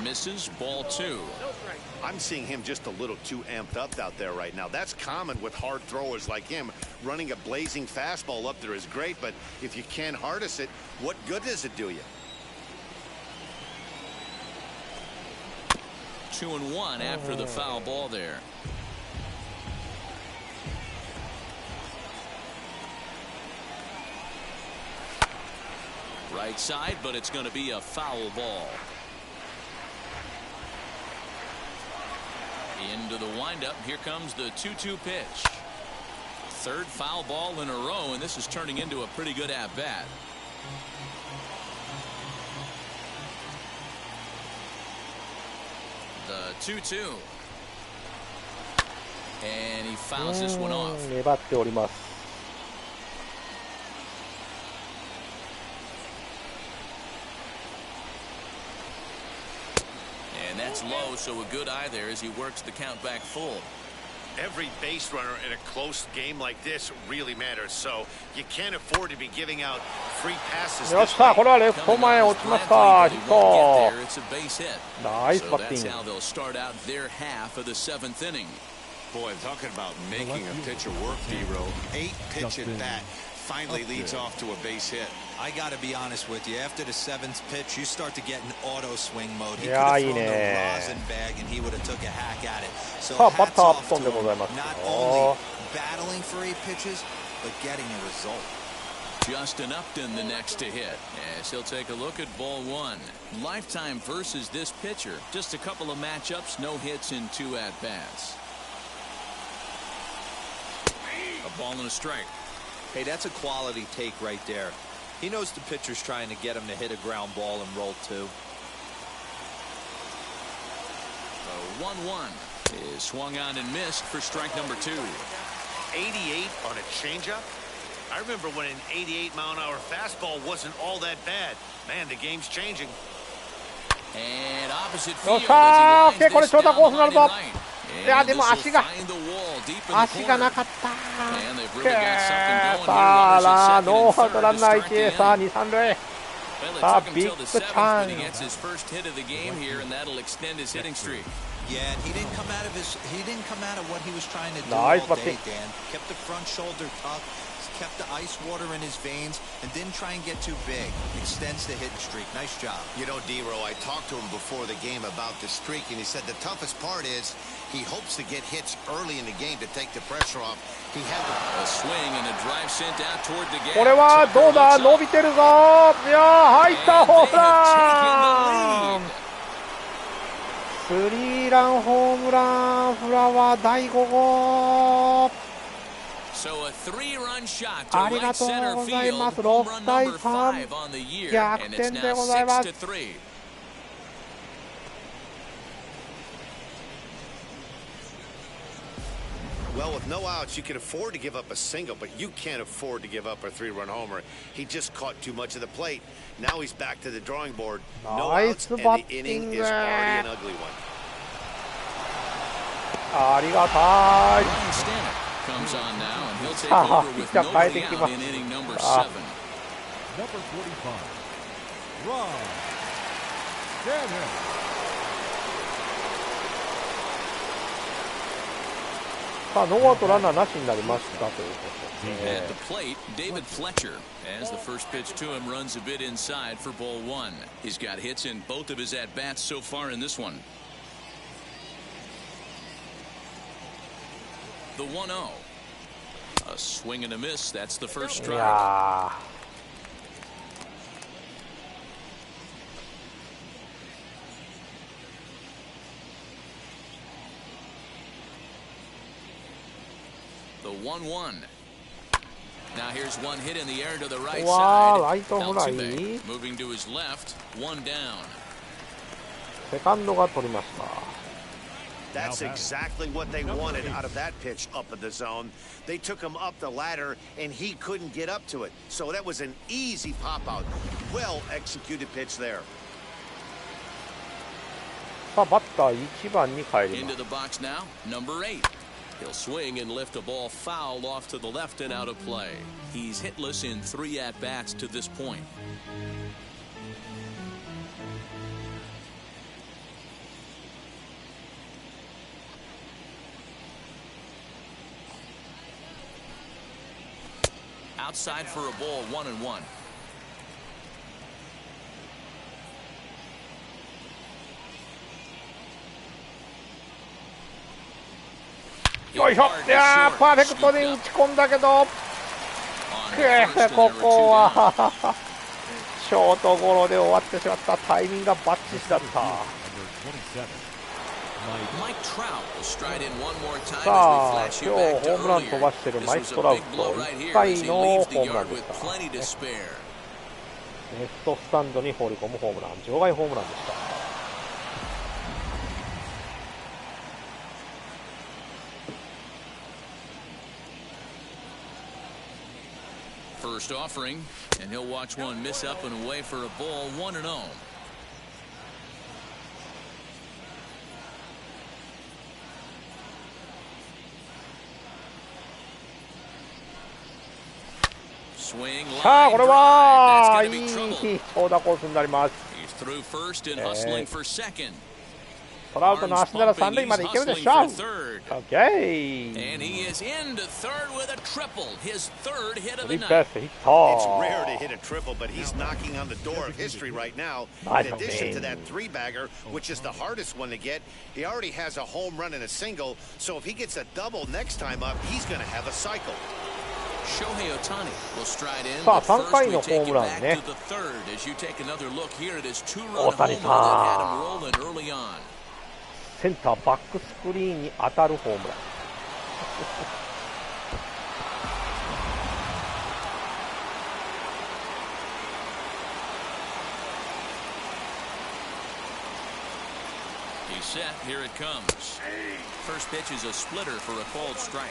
Misses, ball 2. I'm seeing him just a little too amped up out there right now. That's common with hard throwers like him. Running a blazing fastball up there is great, but if you can't harness it, what good does it do you? 2-1 after the foul ball there. Right side, but it's going to be a foul ball. Into the windup. Here comes the 2-2 pitch. 3rd foul ball in a row, and this is turning into a pretty good at-bat. The 2-2. And he fouls this one off. 粘っております。 And that's low, so a good eye there as he works the count back full. Every base runner in a close game like this really matters, so you can't afford to be giving out free passes. よっしゃ、これはレフト前落ちました。ヒット。ナイスバッティング。 Boy, talking about making a pitcher work, D-Row. 8 pitch at bat finally leads off to a base hit. I got to be honest with you. After the 7th pitch, you start to get in auto swing mode. He could have thrown the rosin bag, and he would have took a hack at it. So hats off to him. Not only battling for 8 pitches, but getting a result. Justin Upton the next to hit, as he'll take a look at ball 1. Lifetime versus this pitcher. Just a couple of matchups, no hits in 2 at-bats. A ball and a strike. Hey, that's a quality take right there. He knows the pitcher's trying to get him to hit a ground ball and roll 2. The 1-1 is swung on and missed for strike number 2. 88 on a changeup? I remember when an 88-mile-an-hour fastball wasn't all that bad. Man, the game's changing. And opposite field as he lines this down line and right. いやでも足がなかった。さあノーアウトランナー1塁、さあ2、3塁。さあビッグチャンス。 Yeah, and he didn't come out of what he was trying to do Nice all day, Dan. Kept the front shoulder tucked, kept the ice water in his veins, and didn't try and get too big. Extends the hitting streak. Nice job. You know, D-Row, I talked to him before the game about the streak, and he said the toughest part is he hopes to get hits early in the game to take the pressure off. He had a swing and a drive sent out toward the gap. これはどうだ、伸びてるぞ。いや入ったホームラン。 スリーランホームラン、フラワー第5号。ありがとうございます。6対3、逆転でございます。Well, with no outs, you can afford to give up a single, but you can't afford to give up a 3-run homer. He just caught too much of the plate. Now he's back to the drawing board. No outs, and the inning is already an ugly one. ありがたい。 comes on now, and he'll take over with nobody out in inning number 7. Number 45, Ron Stanton. さあノーアウトランナーなしになりましたということで、 At the plate, David Fletcher, as the first pitch to him runs a bit inside for ball 1. He's got hits in both of his at-bats so far in this one. The 1-0. A swing and a miss. That's the first strike. 1-1. Now here's one hit in the air to the right side. Altuve moving to his left. One down. セカンドが取りました。 That's exactly what they wanted out of that pitch up in the zone. They took him up the ladder, and he couldn't get up to it. So that was an easy pop-out. Well-executed pitch there. さあバッター1番に帰ります。 Into the box now, number 8. He'll swing and lift a ball foul off to the left and out of play. He's hitless in 3 at-bats to this point. Outside for a ball, 1-1.よいしょ。いやーパーフェクトで打ち込んだけど、ここはショートゴロで終わってしまった。タイミングがバッチシだった。さあ今日ホームラン飛ばしてるマイク・トラウト、1回のホームランでした、ね、レフトスタンドに放り込むホームラン、場外ホームランでした。First offering, and he'll watch one miss up and away for a ball, 1-0. さあこれはいい長打コースになります。トラウトの足なら3塁まで行けるでしょう。 OK。 And he is into third with a triple, his third hit of the night. It's rare to hit a triple, but he's knocking on the door of history right now. In addition to that three-bagger, which is the hardest one to get, he already has a home run and a single, so if he gets a double next time up, he's going to have a cycle. Shohei Ohtani will stride in. さあ3回のホームランね。大谷さん、センターバックスクリーンに当たるホームラン。He's set. Here it comes. First pitch is a splitter for a called strike.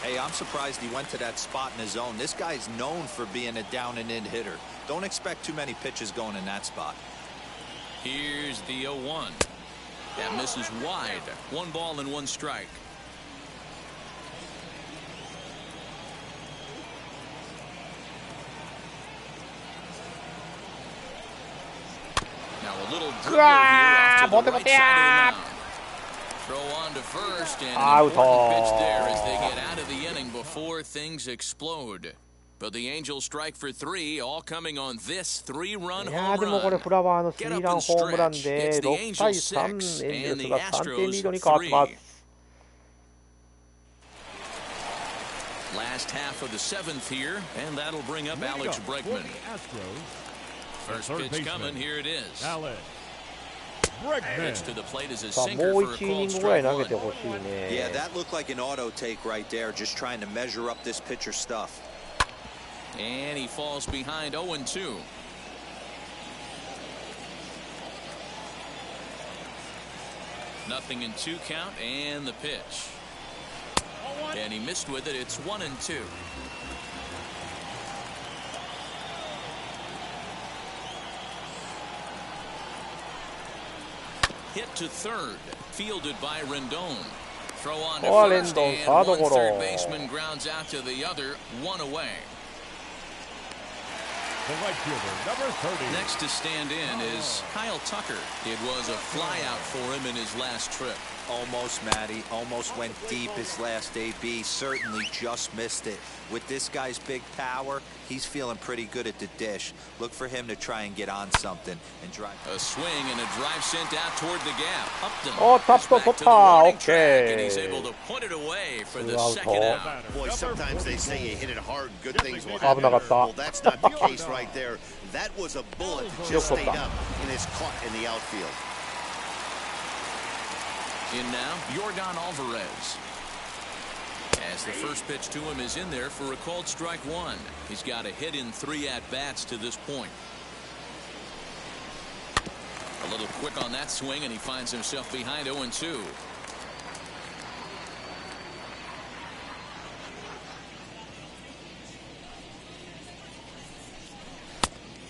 Hey, I'm surprised he went to that spot in his zone. This guy's known for being a down and in hitter. Don't expect too many pitches going in that spot. Here's the 0-1. That misses wide. 1 ball and 1 strike. Now a little dribbler here off to the right side of the mound. Throw on to first, and an important pitch there as they get out of the inning before things explode. But the Angels strike for 3, all coming on this 3-run いやー home でもこれ run. フラワーのスリ Get ー up ラン and ホームラン stretch. で It's the 6対 Angels 3、 6エンジェル and ス the が3点リードに Astros 変わってます。 3. Last half of the 7th here, and that'll bring up Alex Bregman. First pitch coming, here it is. Pitch to the plate is a さあ sinker もう for a 1イニン called グぐらい strike 投げて 1. ほしいね。 Yeah, that looked like an auto take right there, just trying to measure up this pitcher's stuff. And he falls behind 0-2. Nothing in 2 count, and the pitch. And he missed with it. It's 1-2. Hit to third, fielded by Rendon. Throw on to first, and one third baseman grounds out to the other, 1 away. The right fielder, number 30. Next to stand in is Kyle Tucker. It was a flyout for him in his last trip. Almost, Matty. Almost went deep his last AB. Certainly just missed it. With this guy's big power, he's feeling pretty good at the dish. Look for him to try and get on something and drive. A swing and a drive sent out toward the gap. Upton Oh, is tapped back the to the top. warning track, and he's Okay. able to put it away for the ツーアウト。 second out. Boy, sometimes they say you hit it hard, good things will 危 happen. なかった。 Well, that's not the case right there. That was a bullet that just stayed up and is caught in the outfield. In now, Yordan Alvarez. As the first pitch to him is in there for a called strike 1. He's got a hit in 3 at-bats to this point. A little quick on that swing, and he finds himself behind 0-2.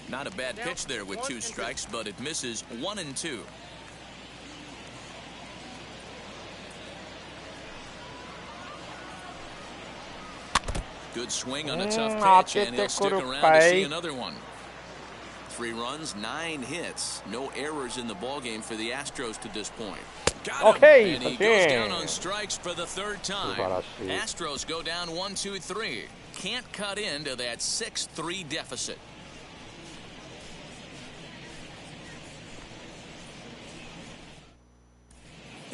Not a bad pitch there with 2 strikes, but it misses 1-2. Good swing on a tough pitch, and he'll stick around to see another one. 3 runs, 9 hits. No errors in the ballgame for the Astros to this point. Got him. Okay, And he goes down on strikes for the 3rd time. Astros go down 1-2-3. Can't cut into that 6-3 deficit.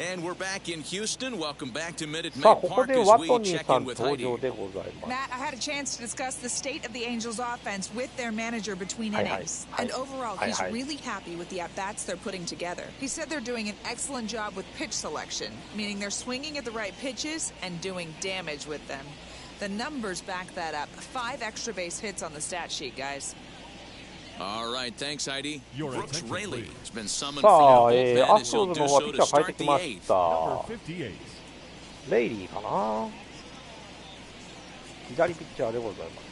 And we're back in Houston. Welcome back to Minute さあ Maid ここ Park で as ワ we トニー check さ in ん with 登 Heidi. 場でございます。 Matt, I had a chance to discuss the state of the Angels offense with their manager between innings. And overall, he's really happy with the at-bats they're putting together. He said they're doing an excellent job with pitch selection, meaning they're swinging at the right pitches and doing damage with them. The numbers back that up. 5 extra base hits on the stat sheet, guys. All right, thanks, Heidi. Your Brooks attention, Raley please. has been summoned さ from あ、 your ア bullpen ス as トロ he'll ズ do の方は so ピッ to チャー帰って start き the まし 8th. た。 Number 58. レイリーかな。左ピッチャーでございます。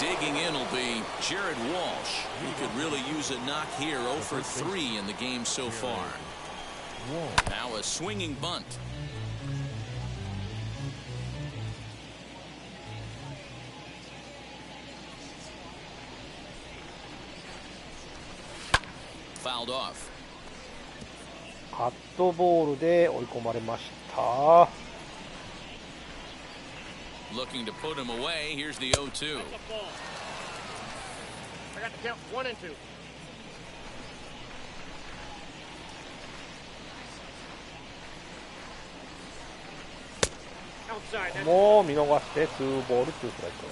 Digging in will be Jared Walsh. He could really use a knock here. 0 for 3 in the game so far. Now a swinging bunt. fouled off. カットボールで追い込まれました。 Looking to put him away. Here's the 0-2. I got to count 1 and 2. Outside. もう見逃して2ボール2ストライク。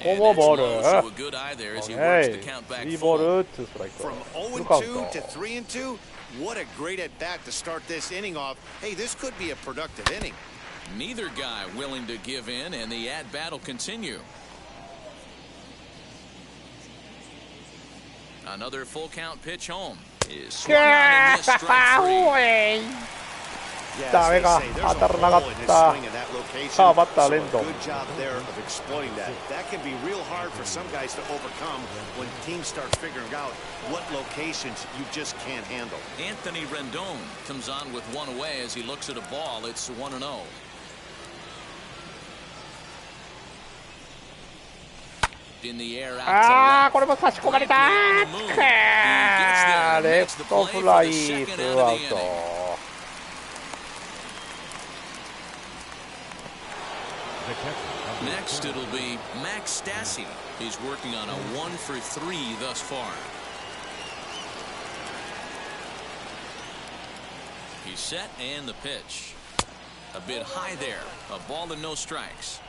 And More ball. that's low, so a good eye there as he works the count back 3ボーfull. ル2ストライク。 From フル 0 カウ and ン 2 to ト。 3 and 2. What a great at bat to start this inning off. Hey, this could be a productive inning. Neither guy willing to give in, and the at-bat will continue. Another full count pitch home is swung on and missed strike 3. ダメか、当たらなかった。さあバッター連動。 Good job there of exploiting that. That can be real hard for some guys to overcome when teams start figuring out what locations you just can't handle. Anthony Rendon comes on with one away as he looks at a ball. It's 1-0. In the air out to ああ、 left. これも差し込まれた。レフトフライ、ツーアウト。 Next, it'll be Max Stassi. He's working on a 1 for 3 thus far. He's set and the pitch. A bit high there. A ball and no strikes.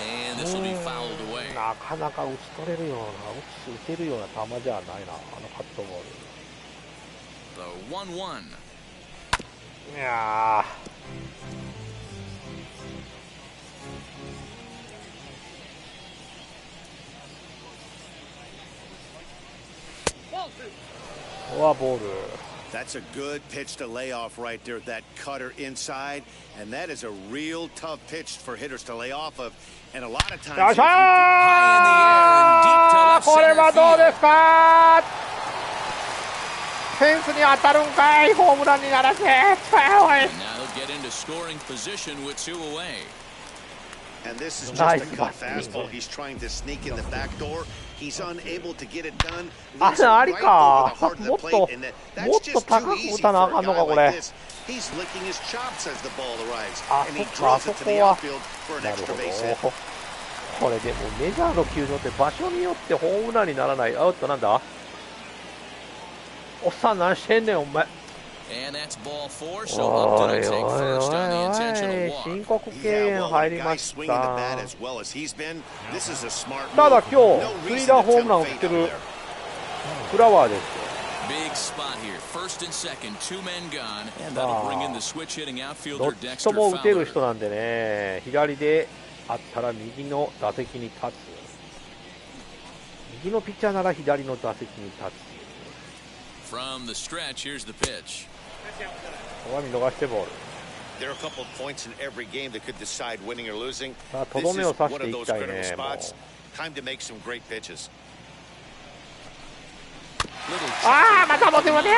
And this will be fouled away. なかなか打ち取れるような、打てるような球じゃないな、あのカットボール。 The 1-1. いやフォアボール。 That's a good pitch to lay off right there. That cutter inside, and that is a real tough pitch for hitters to lay off of. And a lot of times, よっしゃ High in the air and deep to ー left これ center はどうです field. か。フェンスに当たるんかい、ホームランにならせ。おい And now he'll get into scoring position with 2 away. and this is just Nice a cut batting. fastball. He's trying to sneak in the back door. He's unable to get it done. あ Leaves it あり right か over the heart of the もっと plate, and that's もっと just 高 too く easy 打たなあ for か a んの guy かこ like れ。 this. He's licking his chops as the ball arrives, あ and そ he っか、あ drills そ it to こ the は outfield for an なる extra ほ base hit. ど。これでもメジャーの球場って場所によってホームランにならない。アウトなんだ。おっさん何してんねんお前。 And that's ball 4, so お Upton い will おい take おい first on the おい、 intentional walk. 申告敬 Yeah, 遠 well, 入 a り guy まし swinging the た。 bat as well as he's been. This is a smart ただ move. 今 No 日スリー reason ラン to ホームランを tempt 打って fate る out there. フラワーです。 Big spot here. First and second, 2 men gone, and that'll bring in the switch hitting ど outfielder っち Dexter とも打てる Fowler. 人なんでね、左であったら右の打席に立つ。右のピッチャーなら左の打席に立つ。 From the stretch, here's the pitch. ここは見逃してボール。 There are a couple of points in every game that could decide winning or losing. さあ、と This ど is めを刺し one て of いき those たい critical ね。もう spots. Time to make some great pitches. Little ああ、またボテボテ。 throw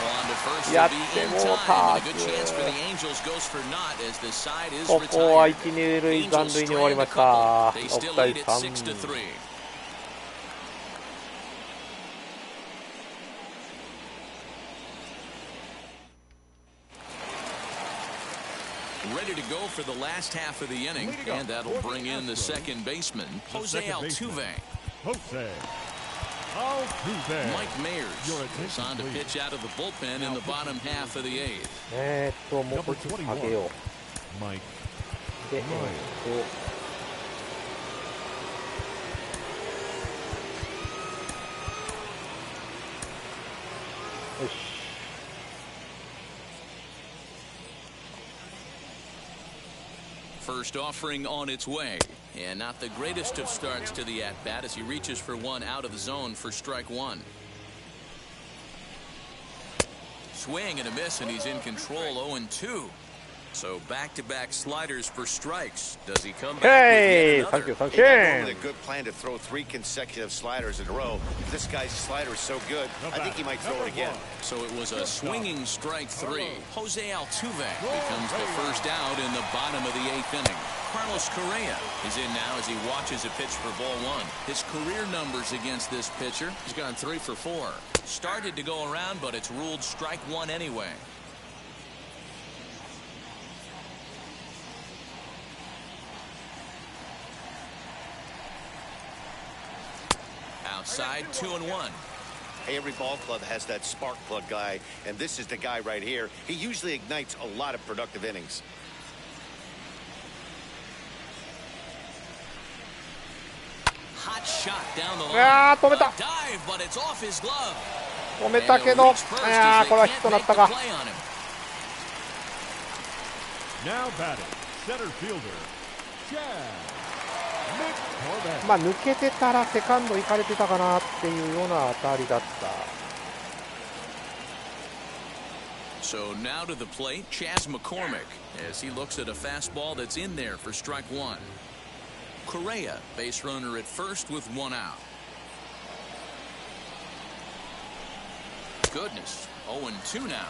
on to first やっ will be て in もう time, た and a good chance for the Angels goes for naught as the side is ここは retired. 1、2塁残 Angels 塁に終わり strand ま a し couple. た。 They 6 still 対 lead at 3。 6-3. Ready to go for the last half of the inning, and that'll bring in the second baseman, Jose Altuve. Jose Altuve. Mike Mayers is on to pitch out of the bullpen in the bottom half of the 8th. もうこっち上げよう。 Mike. で、よし。 First offering on its way, and not the greatest of starts to the at-bat as he reaches for one out of the zone for strike 1. Swing and a miss, and he's in control 0-2. So back-to-back sliders for strikes. Does he come back Hey, with yet thank you, another? thank you. Probably a good plan to throw 3 consecutive sliders in a row. If this guy's slider is so good, I think he might throw it again. So it was a swinging strike 3. Jose Altuve becomes the first out in the bottom of the 8th inning. Carlos Correa is in now as he watches a pitch for ball 1. His career numbers against this pitcher, he's gone 3 for 4. Started to go around, but it's ruled strike 1 anyway. Outside, 2-1. Hey, every ball club has that spark plug guy, and this is the guy right here. He usually ignites a lot of productive innings. Hot shot down the line. 止めた Dive, but it's off his glove. 止めたけど、これはヒットになったか。 Now batting, center fielder, Chad. まあ抜けてたらセカンド行かれてたかなっていうような当たりだった。 So now to the plate, Chas McCormick, as he looks at a fastball that's in there for strike 1. Correa, base runner at first with 1 out. Goodness, 0-2 now.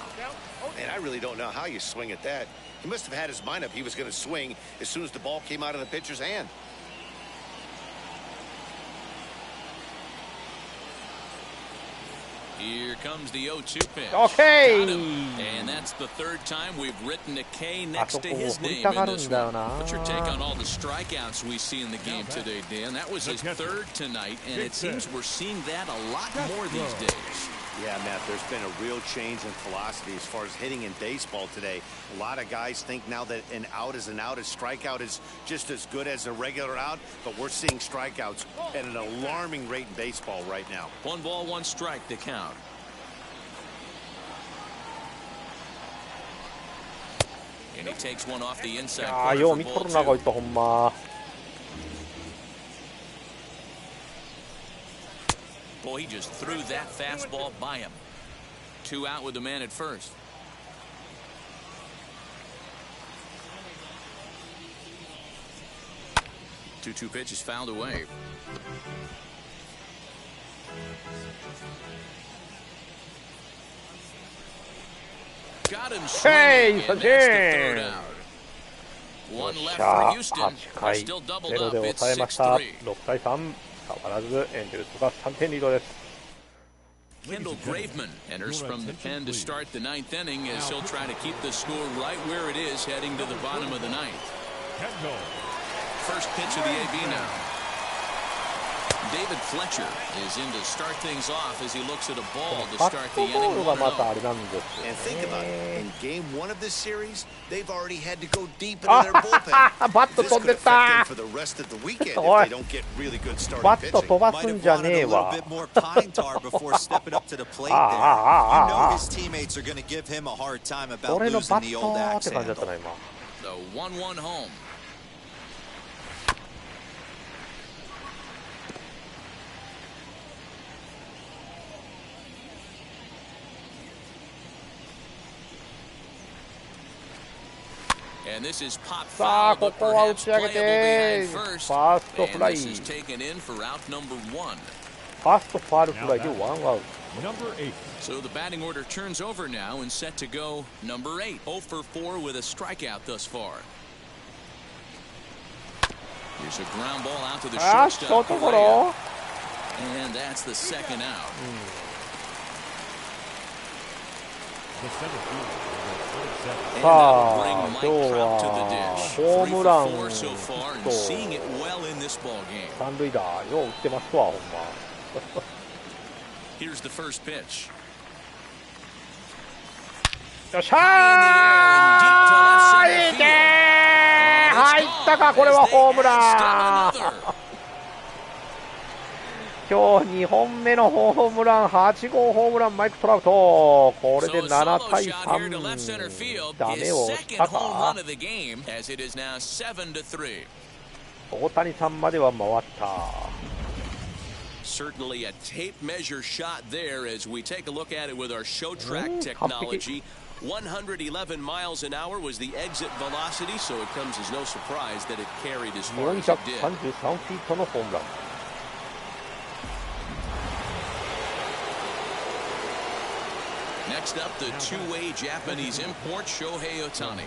And I really don't know how you swing at that. He must have had his mind up he was going to swing as soon as the ball came out of the pitcher's hand. Here comes the 0-2 pitch. Okay. And that's the 3rd time we've written a K next to his name in this one. What's your take on all the strikeouts we see in the game today, Dan? That was his 3rd tonight, and it seems we're seeing that a lot more these days. Yeah, Matt, there's been a real change in philosophy as far as hitting in baseball today. A lot of guys think now that an out is an out, a strikeout is just as good as a regular out, but we're seeing strikeouts at an alarming rate in baseball right now. 1 ball, 1 strike to count. And he takes one off the inside cornerよう for 見と ball るなこい 2. つほんま。 Boy, he just threw that fastball by him. 2 out with the man at first. Two pitches fouled away. Got him swinging, and that's the 3rd out. 1 left for Houston. 8回 Still 0 doubled で up. 抑 It's えました。 6-3. 6対3。変わらずエンジェルスが3点リードです。 Kendall Graveman enters from the pen to start the 9th inning as he'll try to keep the score right where it is heading to the bottom of the 9th. First pitch of the AB now. David Fletcher is in to start things off as he looks at a ball to バ start ッ the トボー inning. ルがまたあれなんですよ And think about it. ね。 In game 1 of this series, they've already had to go deep into their bullpen. バット This 飛ん could でっ affect た them。for the rest of the weekend if おい they don't get really good starting バット pitching. 飛ばす Might ん have じゃ wanted ね a え little わ。 bit more pine tar before stepping up to the plate there. You know his teammates are going to give him a hard time about 俺の losing バ the ッ old トっ axe て感じだった handle. な今。 The 1-1 home. And this is pop さあ foul, こ but こは打 perhaps ち上げ playable て behind フ first. ァーストフ And ライ this フ is taken in for out number 1. ァーストファールフライでワンアウト。 Number 8. So the batting order turns over now and set to go number 8. 0 for 4 with a strikeout thus far. Here's a ground ball out to the あーショー shortstop. トゴロ。 And that's the 2nd out. The center fielder. さあ And 今 that'll 日 bring Mike Trout は to the dish. ホー 3ムラ for ン 4 so far and と seeing it well in this ball game. 三塁打よう打ってますわほんま。 Here's the first pitch. よっしゃーいけー入ったかこれはホームラン。今日2本目のホームラン8号ホームランマイク・トラウトこれで7対3ダメをしたか。大谷さんまでは回った。 Certainly a tape measure shot there as we take a look at it with our show track technology. 111 miles an hour was the exit velocity, so it comes as no surprise that it carried as far as it did. 433フィートのホームラン。Next up, the two-way Japanese import, Shohei Ohtani.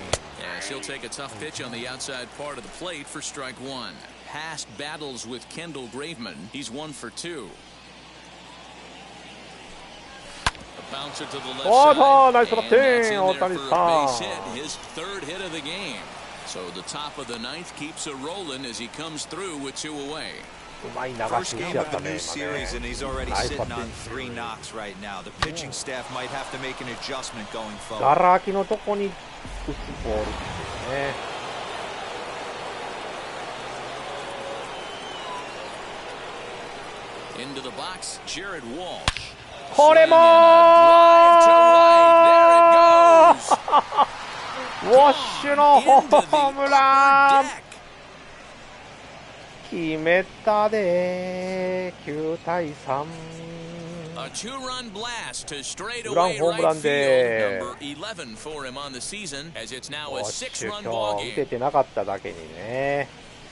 As he'll take a tough pitch on the outside part of the plate for strike one. Past battles with Kendall Graveman, he's 1 for 2. A bouncer to the left side, nice and that's in there for a Ohtani-san. base hit, his third hit of the game. So the top of the ninth keeps it rolling as he comes through with 2 away. うまい流し First 打ち game や of っ the たね new series, and he's already Nice sitting on batting. 3 knocks right now. The pitching staff might have to make an adjustment going ガ forward. ラ空きのとこに打つボールですね。Into the box, Jared Walsh. これも Drive to right. There it goes. ウォッシュのホ Into the ームラン upper deck. 決めたで9対3 A two-run blast to straightaway ツーランホームラ right ンで field. Number 11 for him on the season, as it's now ウォ a ッシュ 6-run 今 ball 日打て game. てなかっただけにね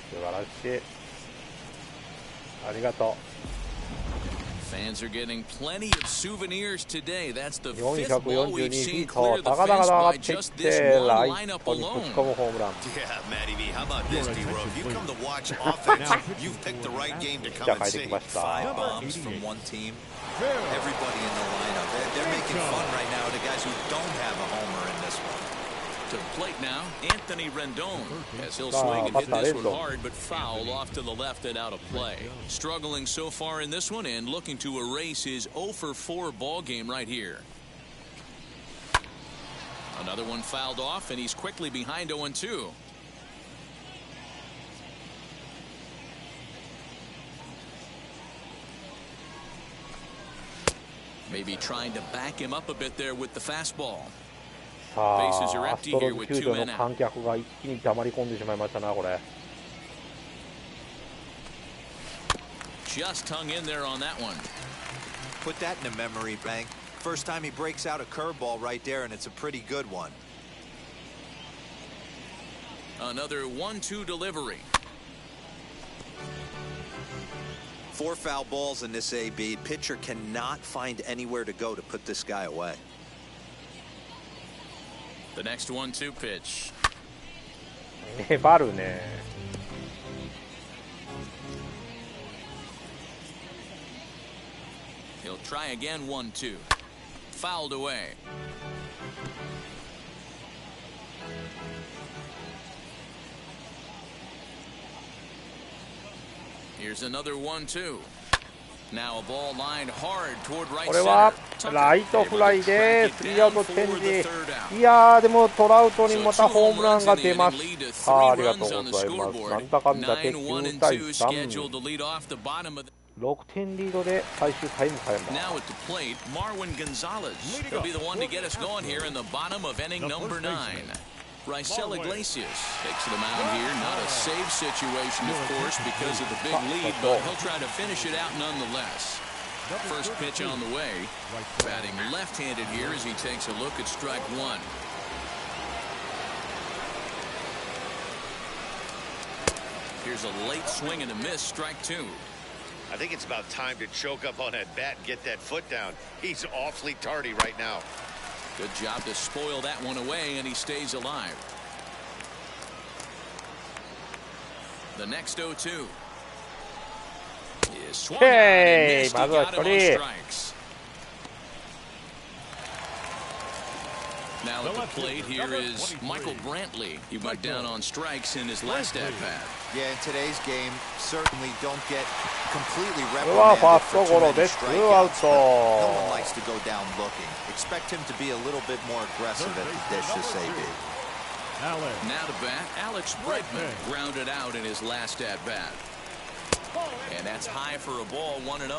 素晴らしいありがと Fans are getting plenty of souvenirs today. That's the う fifth ball we've 442 seen フィー clear ト the 高々 fence と上が by っていっ just て this ラ one イ lineup トにぶち alone. 込むホームラン Yeah, Matty V, how about this, D-Row? If you come to watch offense, you've picked the right game to じ come ゃあ and 帰ってき see. ました 5 bombs from one team. Everybody in the lineup. They're making fun right now of the guys who don't have a homer in this one. To the plate now, Anthony Rendon, as he'll swing and hit this one hard, but foul off to the left and out of play. Struggling so far in this one and looking to erase his 0 for 4 ball game right here. Another one fouled off, and he's quickly behind 0-2. Maybe trying to back him up a bit there with the fastball. さあアストロズ球場の観客が一気に黙り込んでしまいましたなこれ Just hung in there on that one. Put that in a memory bank. First time he breaks out a curveball right there, and it's a pretty good one. Another 1-2 delivery. 4 foul balls in this AB. Pitcher cannot find anywhere to go to put this guy away. The next 1-2 pitch. 粘るね He'll try again 1-2. Fouled away. Here's another 1-2. Now a ball lined hard toward right これは center. ライトフライでスリーアウトチェンジいやーでもトラウトにまたホームランが出ましたありがとうございますなんだかんだで9対3 6点リードで最終回迎えます Now at the plate, Marwin Gonzalez. He'll be the one to get us going here in the bottom of inning number 9. Raisel Iglesias takes the mound here. Not a save situation, of course, because of the big lead, but he'll try to finish it out nonetheless. First pitch on the way. Batting left-handed here as he takes a look at strike one. Here's a late swing and a miss, strike two. I think it's about time to choke up on that bat and get that foot down. He's awfully tardy right now. Good job to spoil that one away, and he stays alive. The next 0-2 is swung out and missed. He got him on strikes. Now at the plate here is Michael Brantley. He went down on strikes in his last at-bat. Yeah, in today's game, certainly don't get completely これは reprimanded ファース for トゴ too ロ many でツーアウ strikeouts. ト No one likes to go down looking. Expect him to be a little bit more aggressive at the dish this AB. Now to bat, Alex Bregman grounded out in his last at-bat. And that's high for a ball, 1-0.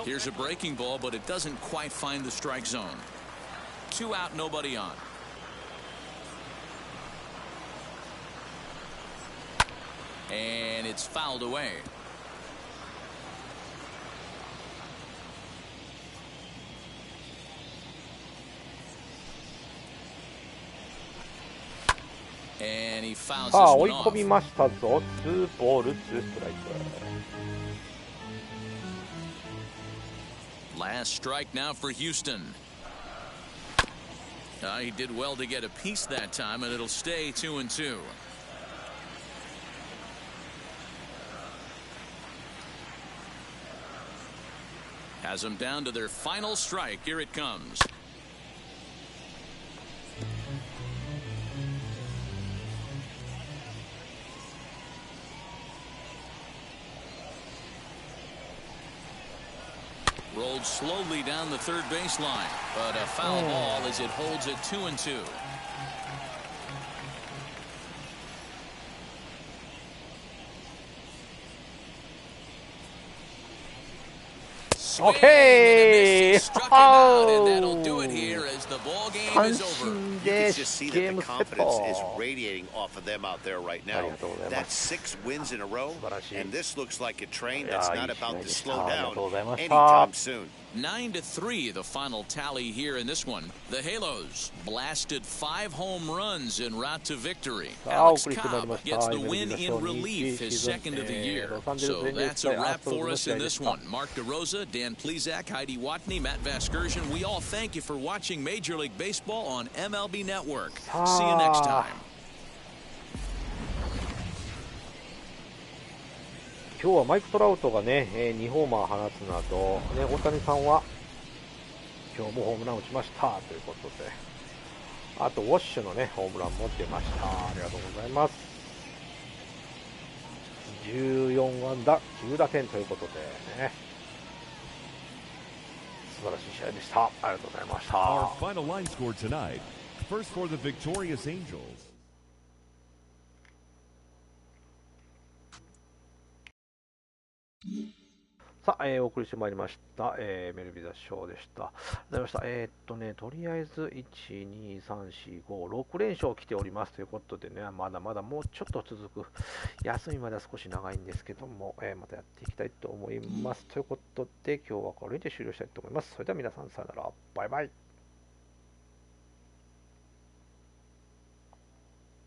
Here's a breaking ball, but it doesn't quite find the strike zone. 2 out, nobody on. And it's fouled away. And he fouls さあ this 追い one 込み off. ましたぞ。2ボール2ストライク。 Last strike now for Houston. He did well to get a piece that time, and it'll stay 2-2. Has them down to their final strike. Here it comes. Rolled slowly down the third baseline, but a foul ball as it holds it 2-2. Okay. Struck him out, and that'll do it here as the ball game 三 is over. 振 You で can just see ゲー that the ムセッ confidence is ト。 radiating off of them out there right あり now. がとうございま That's す。 6 wins in a row, 素晴らしい。 and this looks like a train いや that's ー、いい not 試合 about で to した。 slow ありが down とうございました。 anytime soon. 9-3, the final tally here in this one. The Halos blasted 5 home runs en route to victory. さあ、お Alex 送りしてまいり Cobb ました。 gets the MLB win The in Show21 relief, シー his ズン、 second of the year. ロサンゼルス So エンジェル that's ス a 対ア wrap ストロズ for の us 試合 in で this した。 one. Mark DeRosa, Dan Plezak, Heidi Watney, Matt Vasgersian. We all thank you for watching Major League Baseball on MLB Network. See you next time. 今日はマイク・トラウトがね、2ホーマー放つなど、ね、大谷さんは今日もホームラン打ちましたということで、あとウォッシュのねホームランも出ました。ありがとうございます。14安打9打点ということでね、素晴らしい試合でした。ありがとうございました。 Our final line score tonight. First for the victorious Angels. さあ、お送りしてまいりました、MLB The Showでした。ありがとうございました。とりあえず、1、2、3、4、5、6連勝来ておりますということでね、まだまだもうちょっと続く。休みまでは少し長いんですけども、またやっていきたいと思います。ということで、今日はこれで終了したいと思います。それでは皆さん、さよなら。バイバイ。